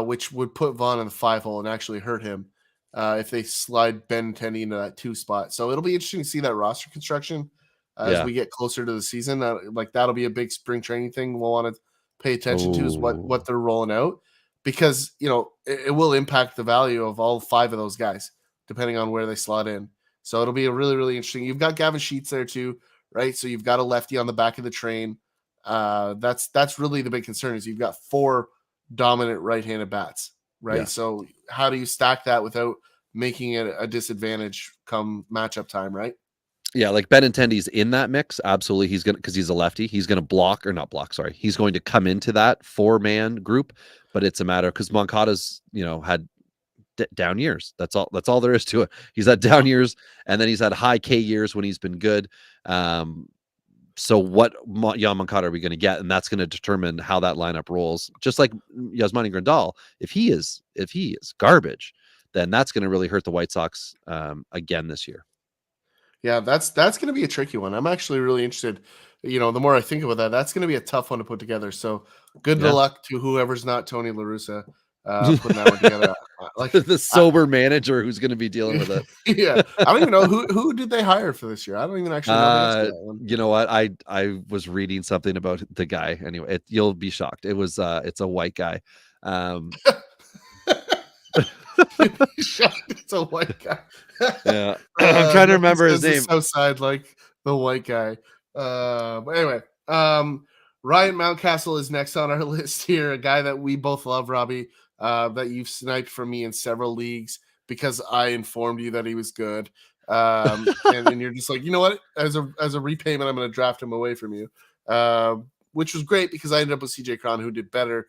which would put Vaughn in the 5 hole and actually hurt him if they slide Benintendi into that 2 spot. So it'll be interesting to see that roster construction as we get closer to the season. That'll be a big spring training thing we'll want to pay attention to, is what they're rolling out, because it will impact the value of all 5 of those guys depending on where they slot in. So it'll be a really, really interesting. You've got Gavin Sheets there too, right? So you've got a lefty on the back of the train. That's really the big concern, is you've got 4 dominant right-handed bats, right? Yeah. So how do you stack that without making it a disadvantage come matchup time, right? Yeah, like Benintendi's in that mix. Absolutely. He's going to, because he's a lefty, he's going to he's going to come into that 4-man group, but it's a matter because Moncada's, had down years. That's all there is to it. He's had down years, and then he's had high K years when he's been good. So what Jan Moncada are we going to get? And that's going to determine how that lineup rolls. Just like Yasmani Grandal, if he is garbage, then that's going to really hurt the White Sox again this year. Yeah, that's going to be a tricky one. I'm actually really interested. The more I think about that, that's going to be a tough one to put together. So good luck to whoever's not Tony La Russa putting that one together. The sober manager who's going to be dealing with it. Yeah, I don't even know who did they hire for this year. I don't even actually know the answer to that one. You know what? I was reading something about the guy. Anyway, you'll be shocked. It's a white guy. It's a white guy. Yeah, I'm trying to remember his name. Southside, like the white guy. But anyway, Ryan Mountcastle is next on our list here. A guy that we both love, Robbie. That you've sniped from me in several leagues because I informed you that he was good. And you're just like, you know what? As a repayment, I'm going to draft him away from you, which was great because I ended up with CJ Cron, who did better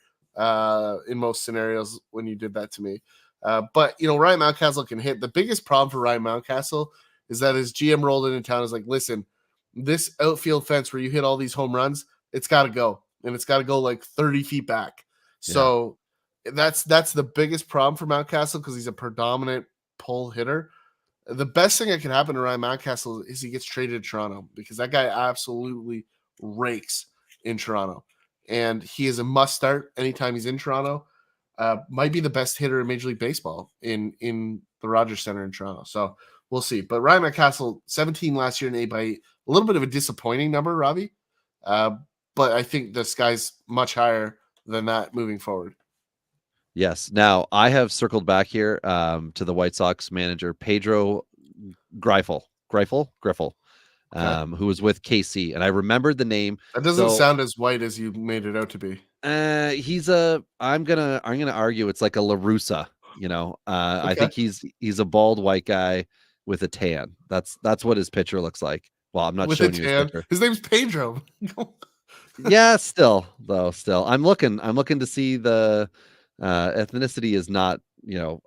in most scenarios when you did that to me. But Ryan Mountcastle can hit. The biggest problem for Ryan Mountcastle is that his GM rolled into town is like, listen, this outfield fence where you hit all these home runs, it's got to go, and it's got to go like 30 feet back. Yeah. So that's the biggest problem for Mountcastle because he's a predominant pull hitter. The best thing that can happen to Ryan Mountcastle is he gets traded to Toronto because that guy absolutely rakes in Toronto, and he is a must start anytime he's in Toronto. Might be the best hitter in Major League Baseball in the Rogers Center in Toronto. So we'll see. But Ryan Mountcastle, 17 last year in 8x8, a little bit of a disappointing number, Robbie. But I think the sky's much higher than that moving forward. Yes. Now I have circled back here to the White Sox manager, Pedro Griffel, who was with KC. And I remembered the name. That doesn't sound as white as you made it out to be. I'm gonna argue it's like a La Russa, Okay. I think he's a bald white guy with a tan. That's what his picture looks like. Well, I'm not with showing you his picture. His name's Pedro. Yeah, still. I'm looking to see the ethnicity is not,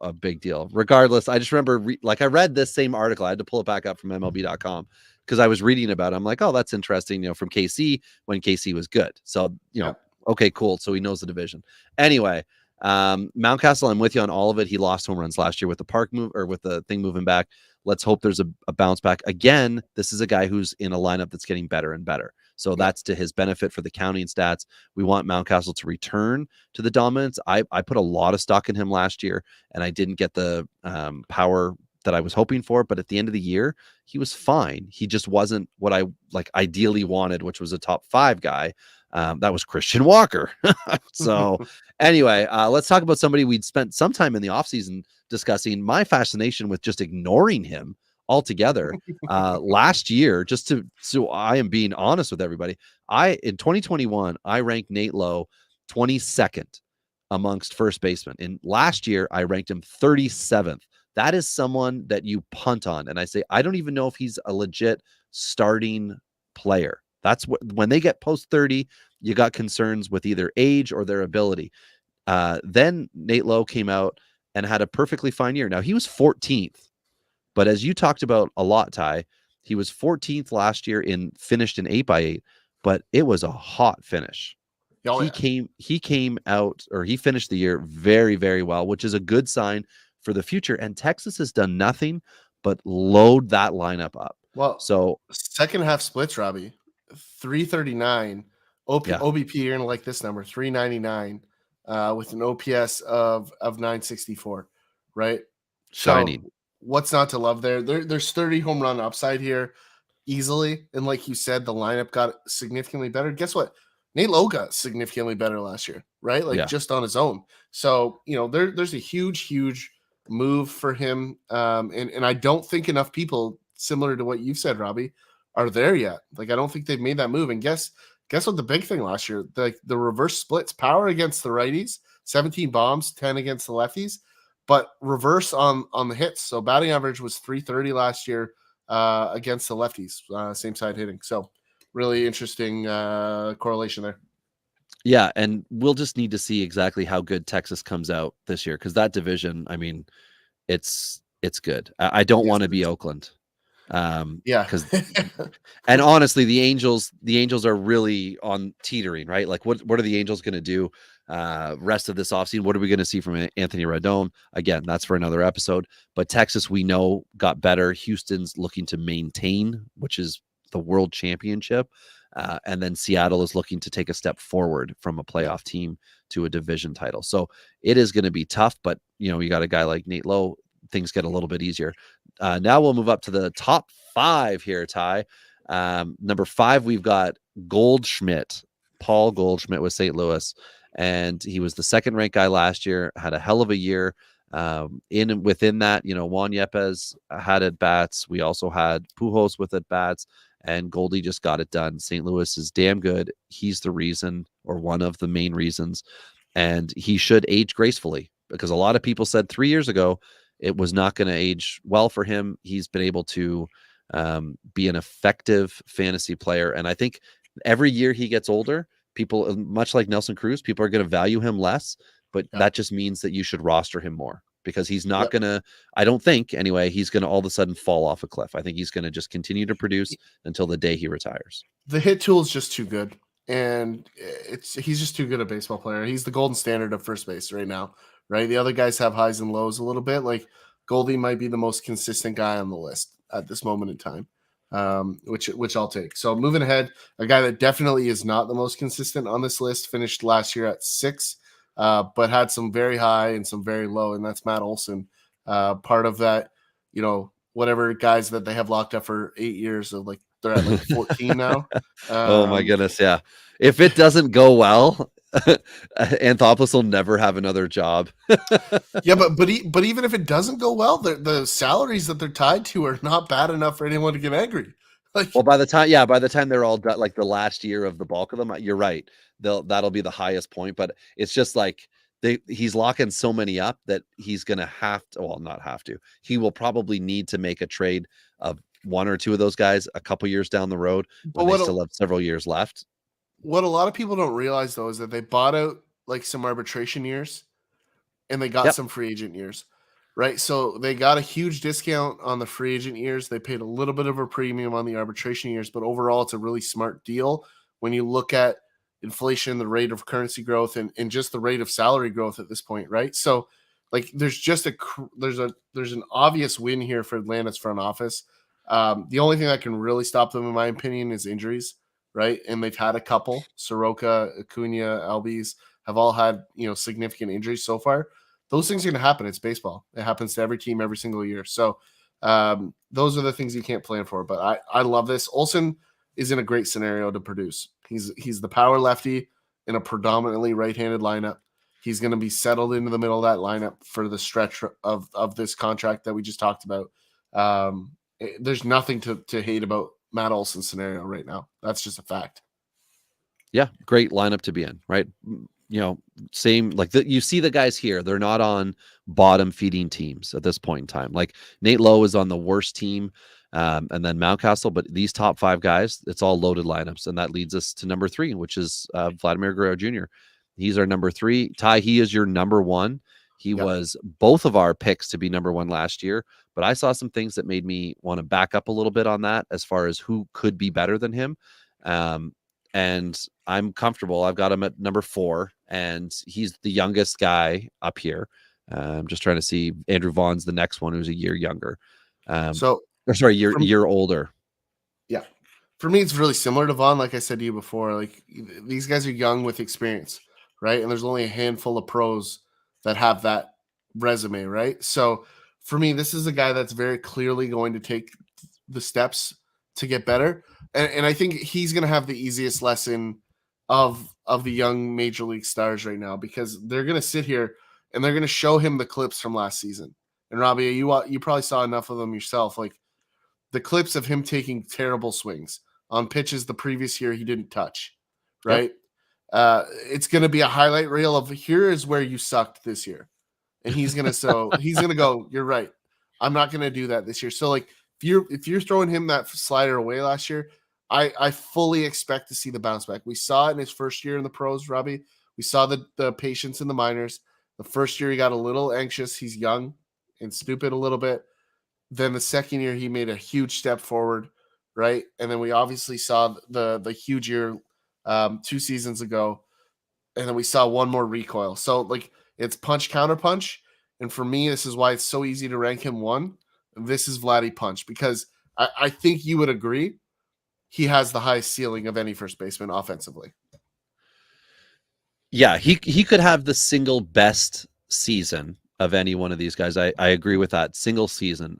a big deal. Regardless, I just remember I read this same article. I had to pull it back up from MLB.com because I was reading about it. I'm like, oh, that's interesting, from KC when KC was good. So, okay, cool. So he knows the division. Anyway, Mountcastle, I'm with you on all of it. He lost home runs last year with the park move or with the thing moving back. Let's hope there's a bounce back. Again, this is a guy who's in a lineup that's getting better and better. So that's to his benefit for the counting stats. We want Mountcastle to return to the dominance. I put a lot of stock in him last year, and I didn't get the power that I was hoping for. But at the end of the year, he was fine. He just wasn't what I ideally wanted, which was a top 5 guy. That was Christian Walker. So anyway, let's talk about somebody we'd spent some time in the offseason discussing. My fascination with just ignoring him altogether last year, so I am being honest with everybody. In 2021, I ranked Nate Lowe 22nd amongst first basemen. In last year, I ranked him 37th. That is someone that you punt on. And I say, I don't even know if he's a legit starting player. That's when they get post 30, you got concerns with either age or their ability. Then Nate Lowe came out and had a perfectly fine year. Now he was 14th, but as you talked about a lot, Ty, he was 14th last year finished in 8x8, but it was a hot finish. Oh, he came out, or he finished the year very, very well, which is a good sign for the future. And Texas has done nothing but load that lineup up. Well, so second half splits, Robbie, 339. OBP, you're gonna like this number, 399, with an OPS of 964, right? Shining. So what's not to love there? There's 30 home run upside here easily, and like you said, the lineup got significantly better. Guess what? Nate Lowe got significantly better last year, right? Just on his own. So there's a huge move for him, and I don't think enough people, similar to what you've said, Robbie, are there yet. I don't think they've made that move. And guess what the big thing last year? The reverse splits, power against the righties, 17 bombs, 10 against the lefties, but reverse on the hits. So batting average was 330 last year against the lefties, same side hitting. So really interesting correlation there. Yeah, and we'll just need to see exactly how good Texas comes out this year, because that division, I mean, it's good. I don't want to be Oakland. Yeah. Because and honestly, the Angels are really on teetering, right? Like what are the Angels going to do rest of this offseason? What are we going to see from Anthony Rendon? Again, that's for another episode. But Texas, we know, got better. Houston's looking to maintain, which is the world championship. And then Seattle is looking to take a step forward from a playoff team to a division title. So it is going to be tough, but you got a guy like Nate Lowe, things get a little bit easier. Now we'll move up to the top 5 here, Ty. Number 5, we've got Goldschmidt, Paul Goldschmidt with St. Louis, and he was the second ranked guy last year, had a hell of a year. Within that, Juan Yepes had at bats. We also had Pujols with at bats, and Goldie just got it done. St. Louis is damn good. He's the reason, or one of the main reasons, and he should age gracefully, because a lot of people said 3 years ago it was not going to age well for him. He's been able to be an effective fantasy player, and I think every year he gets older, people, much like Nelson Cruz, people are going to value him less, but that just means that you should roster him more, because he's not going to, I don't think anyway, he's going to all of a sudden fall off a cliff. I think he's going to just continue to produce until the day he retires. The hit tool is just too good, and he's just too good a baseball player. He's the golden standard of first base right now, right? The other guys have highs and lows a little bit. Like Goldie might be the most consistent guy on the list at this moment in time, which I'll take. So moving ahead, a guy that definitely is not the most consistent on this list, finished last year at 6, but had some very high and some very low, and that's Matt Olson. Part of that, whatever guys that they have locked up for 8 years, so like they're at like 14 now. Oh my goodness, yeah. If it doesn't go well, Anthopoulos will never have another job. Yeah, but even if it doesn't go well, the salaries that they're tied to are not bad enough for anyone to get angry. Well, by the time they're all done, like the last year of the bulk of them, you're right. That'll be the highest point, but it's just like he's locking so many up that he's going to have to, well, not have to. He will probably need to make a trade of 1 or 2 of those guys a couple years down the road, but they still have several years left. What a lot of people don't realize, though, is that they bought out like some arbitration years and they got some free agent years, right? So they got a huge discount on the free agent years. They paid a little bit of a premium on the arbitration years, but overall, it's a really smart deal when you look at inflation, the rate of currency growth, and just the rate of salary growth at this point, right? So like there's just there's an obvious win here for Atlanta's front office. The only thing that can really stop them, in my opinion, is injuries, right? And they've had a couple. Soroka, Acuna, Albies have all had, significant injuries so far. Those things are going to happen. It's baseball. It happens to every team every single year. So those are the things you can't plan for. But I love this. Olsen is in a great scenario to produce. He's the power lefty in a predominantly right-handed lineup. He's going to be settled into the middle of that lineup for the stretch of this contract that we just talked about. There's nothing to hate about Matt Olson's scenario right now. That's just a fact. Yeah, great lineup to be in, right? Same, like you see the guys here, they're not on bottom feeding teams at this point in time. Like Nate Lowe is on the worst team, and then Mountcastle, but these top 5 guys, it's all loaded lineups. And that leads us to number 3, which is Vladimir Guerrero Jr. He's our number 3. Ty, he is your number 1. He was both of our picks to be number 1 last year, but I saw some things that made me want to back up a little bit on that as far as who could be better than him. And I'm comfortable. I've got him at number 4, and he's the youngest guy up here. I'm just trying to see. Andrew Vaughn's the next one, who's a year younger. Year older. Yeah. For me, it's really similar to Vaughn. Like I said to you before, like these guys are young with experience, right? And there's only a handful of pros that have that resume, right? So for me, this is a guy that's very clearly going to take the steps to get better. And I think he's going to have the easiest lesson of the young major league stars right now, because they're going to sit here and they're going to show him the clips from last season. And Robbie, you probably saw enough of them yourself, like the clips of him taking terrible swings on pitches the previous year he didn't touch, right? Yep. It's going to be a highlight reel of here is where you sucked this year. And he's going to go, you're right. I'm not going to do that this year. So like if you're throwing him that slider away last year, I fully expect to see the bounce back. We saw it in his first year in the pros, Robbie. We saw the patience in the minors. The first year he got a little anxious. He's young and stupid a little bit. Then the second year, he made a huge step forward, right? And then we obviously saw the huge year 2 seasons ago, and then we saw one more recoil. So like it's punch counter punch, and for me, this is why it's so easy to rank him one. This is Vladdy punch because I think you would agree he has the highest ceiling of any first baseman offensively. Yeah, he could have the single best season of any one of these guys. I agree with that single season.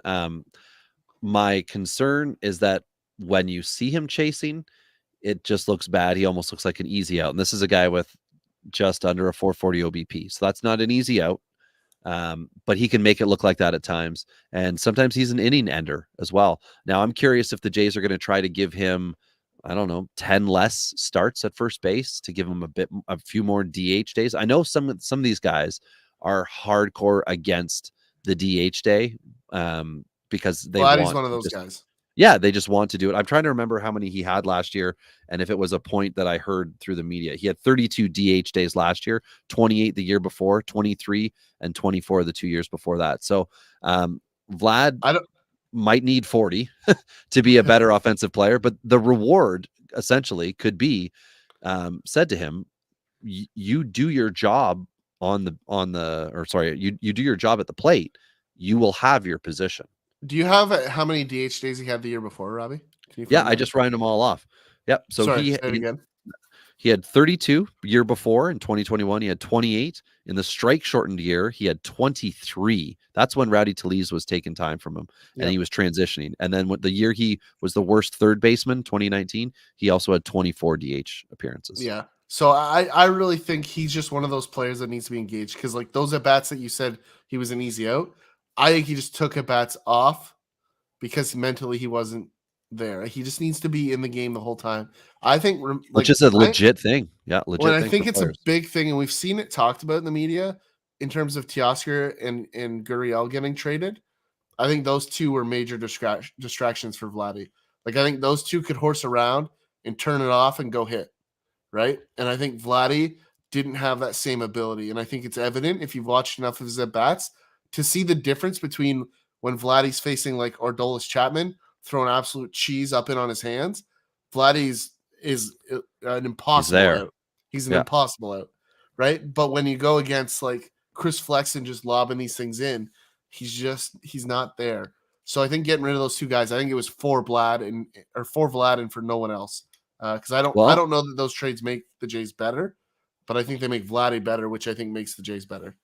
My concern is that when you see him chasing, it just looks bad. He almost looks like an easy out. And this is a guy with just under a 440 OBP. So that's not an easy out. But he can make it look like that at times. And sometimes he's an inning ender as well. Now, I'm curious if the Jays are going to try to give him, I don't know, 10 less starts at first base to give him a few more DH days. I know some of these guys are hardcore against the DH day because they Vladdy's want one of those guys. Yeah, they just want to do it. I'm trying to remember how many he had last year, and if it was a point that I heard through the media. He had 32 DH days last year, 28 the year before, 23 and 24 the 2 years before that. So Vlad might need 40 to be a better offensive player, but the reward essentially could be said to him, you do your job you do your job at the plate, you will have your position. Do you have how many DH days he had the year before, Robbie? I just rounded them all off. Yep. So Sorry, say it again. He had 32 year before in 2021. He had 28 in the strike shortened year. He had 23. That's when Rowdy Tellez was taking time from him and he was transitioning. And then the year he was the worst third baseman, 2019, he also had 24 DH appearances. Yeah. So I really think he's just one of those players that needs to be engaged because like those at bats that you said he was an easy out, I think he just took at bats off because mentally he wasn't there. He just needs to be in the game the whole time. I think, which is a legit thing. Yeah, legit. I think it's players. A big thing, and we've seen it talked about in the media in terms of Teoscar and Gurriel getting traded. I think those two were major distractions for Vladdy. Like I think those two could horse around and turn it off and go hit, right? And I think Vladdy didn't have that same ability, and I think it's evident if you've watched enough of his at bats to see the difference between when Vladdy's facing like Ordolis Chapman, throwing absolute cheese up in on his hands. Vladdy's is an impossible out. He's an impossible out, right? But when you go against like Chris Flexen just lobbing these things in, he's not there. So I think getting rid of those two guys, I think it was for Vlad and for no one else. Because I don't know that those trades make the Jays better, but I think they make Vladdy better, which I think makes the Jays better.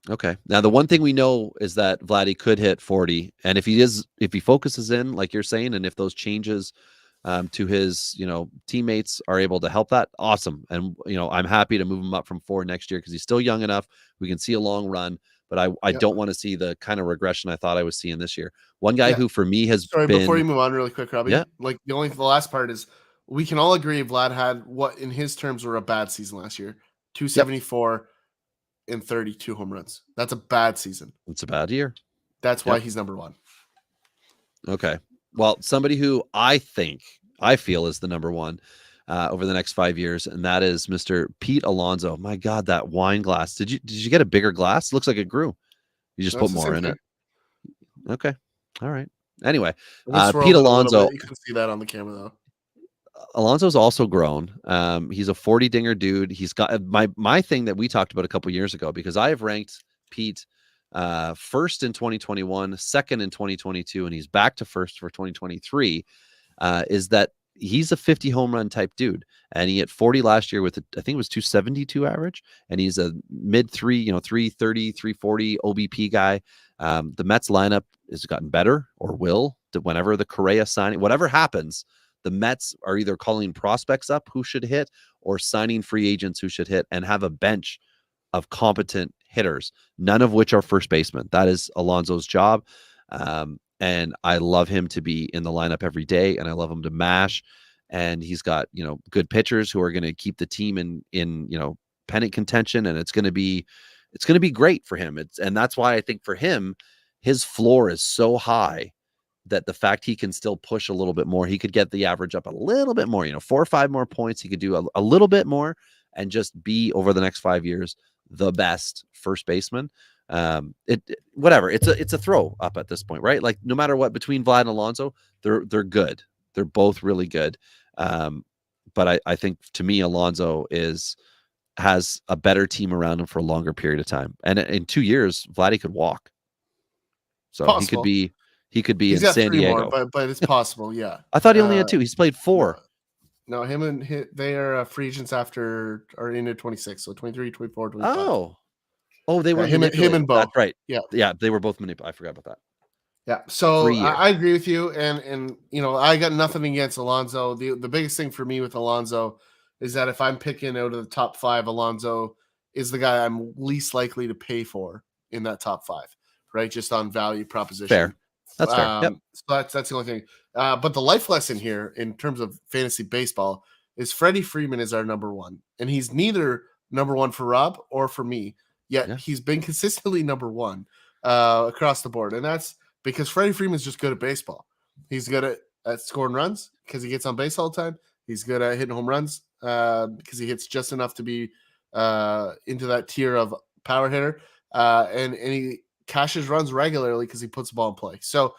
Okay. Now, the one thing we know is that Vladdy could hit 40. And if he focuses in, like you're saying, and if those changes to his, teammates are able to help that, awesome. And, I'm happy to move him up from 4 next year because he's still young enough. We can see a long run, but I don't want to see the kind of regression I thought I was seeing this year. One guy who for me has been... before you move on really quick, Robbie, like the last part is we can all agree Vlad had what in his terms were a bad season last year, 274 and 32 home runs. That's a bad season. It's a bad year. That's why he's number one. Okay. Well, somebody who I feel is the number one over the next 5 years, and that is Mr. Pete Alonso. My God, that wine glass. Did you get a bigger glass? It looks like it grew. You just put more in it. Okay. All right. Anyway, Pete Alonso. You can see that on the camera though. Alonso's also grown. He's a 40 dinger dude. He's got my thing that we talked about a couple years ago, because I have ranked Pete first in 2021, second in 2022, and he's back to first for 2023. Is that he's a 50 home run type dude, and he hit 40 last year with I think it was 272 average, and he's a mid 330, 340 OBP guy. The Mets lineup has gotten better, or will, whenever the Correa signing, whatever happens. The Mets are either calling prospects up who should hit or signing free agents who should hit, and have a bench of competent hitters, none of which are first basemen. That is Alonso's job. And I love him to be in the lineup every day, and I love him to mash. And he's got, good pitchers who are going to keep the team in pennant contention. And it's going to be great for him. And that's why I think for him, his floor is so high that the fact he can still push a little bit more, he could get the average up a little bit more, 4 or 5 more points. He could do a little bit more and just be over the next 5 years, the best first baseman. Whatever. It's a throw up at this point, right? Like no matter what, between Vlad and Alonso, they're good. They're both really good. But I think to me, Alonso has a better team around him for a longer period of time. And in 2 years, Vladdy could walk. So Possible. he could be He's in got San 3 more, Diego. but it's possible, yeah. I thought he only had 2. He's played 4. No, they are free agents after or into 26, so 23, 24, 25. Oh, they were him and Bo. That's right. Yeah, they were both manipulated. I forgot about that. Yeah, so 3 years. I agree with you, and I got nothing against Alonso. The biggest thing for me with Alonso is that if I'm picking out of the top 5, Alonso is the guy I'm least likely to pay for in that top 5, right? Just on value proposition. Fair. That's fair. Yep. So that's the only thing. But the life lesson here in terms of fantasy baseball is Freddie Freeman is our number 1, and he's neither number 1 for Rob or for me. Yet he's been consistently number 1 across the board, and that's because Freddie Freeman's just good at baseball. He's good at scoring runs because he gets on base all the time. He's good at hitting home runs because he hits just enough to be into that tier of power hitter. And he cashes runs regularly because he puts the ball in play. So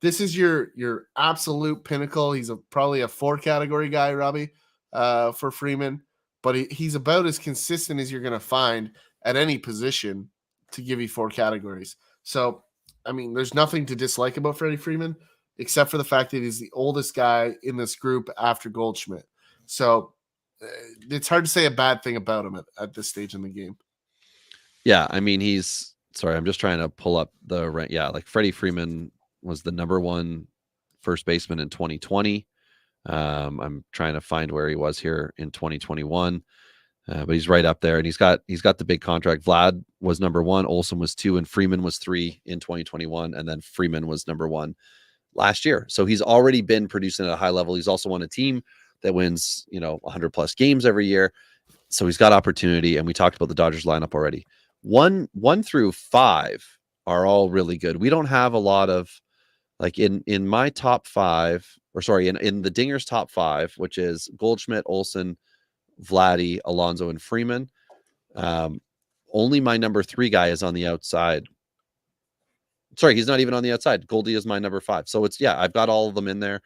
this is your absolute pinnacle. He's probably a 4 category guy, Robbie, for Freeman. But he's about as consistent as you're going to find at any position to give you 4 categories. So I mean, there's nothing to dislike about Freddie Freeman, except for the fact that he's the oldest guy in this group after Goldschmidt. So it's hard to say a bad thing about him at this stage in the game. Yeah, I mean, I'm just trying to pull up the rank. Yeah, like Freddie Freeman was the number 1 first baseman in 2020. I'm trying to find where he was here in 2021. But he's right up there, and he's got the big contract. Vlad was number 1, Olsen was 2, and Freeman was 3 in 2021, and then Freeman was number 1 last year. So he's already been producing at a high level. He's also on a team that wins 100 plus games every year, so he's got opportunity. And we talked about the Dodgers lineup already. 1 through 5 are all really good. We don't have a lot of like in my top 5, or sorry, in the Dingers top 5, which is Goldschmidt, Olsen, Vladdy, Alonso, and Freeman. Only my number 3 guy is on the outside. Sorry, he's not even on the outside. Goldie is my number 5. So I've got all of them in there.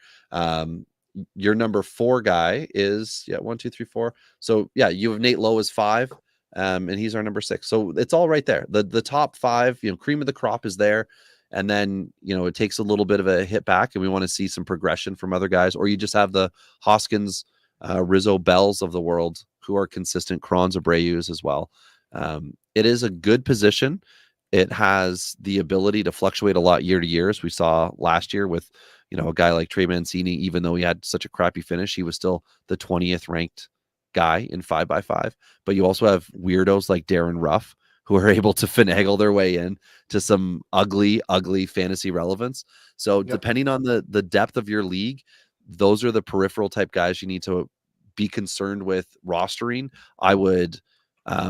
Your number 4 guy is 1, 2, 3, 4. So you have Nate Lowe as 5, and he's our number 6. So it's all right there. The top 5, cream of the crop is there. And then, it takes a little bit of a hit back, and we want to see some progression from other guys, or you just have the Hoskins, Rizzo, Bells of the world who are consistent, Crons, Abreu's as well. It is a good position. It has the ability to fluctuate a lot year to year, as we saw last year with, a guy like Trey Mancini. Even though he had such a crappy finish, he was still the 20th ranked guy in 5x5. But you also have weirdos like Darren Ruff who are able to finagle their way in to some ugly fantasy relevance. So depending on the depth of your league, those are the peripheral type guys you need to be concerned with rostering. I would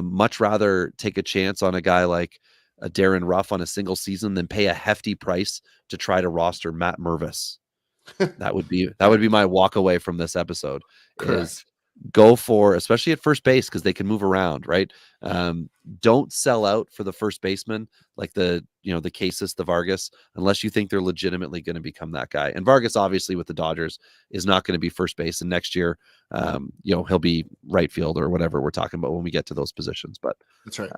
much rather take a chance on a guy like a Darren Ruff on a single season than pay a hefty price to try to roster Matt Mervis. That would be my walk away from this episode. Correct. Is go for, especially at first base, because they can move around, right? Don't sell out for the first baseman like the Casas, the Vargas, unless you think they're legitimately going to become that guy. And Vargas, obviously, with the Dodgers, is not going to be first base. And next year, he'll be right field or whatever we're talking about when we get to those positions. But that's right.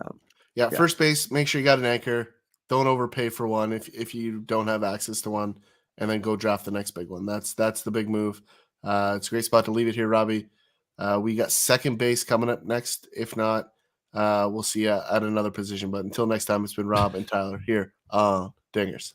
First base, make sure you got an anchor. Don't overpay for one if you don't have access to one, and then go draft the next big one. That's the big move. It's a great spot to leave it here, Robbie. We got second base coming up next. If not, we'll see you at another position. But until next time, it's been Rob and Tyler here on Dingers.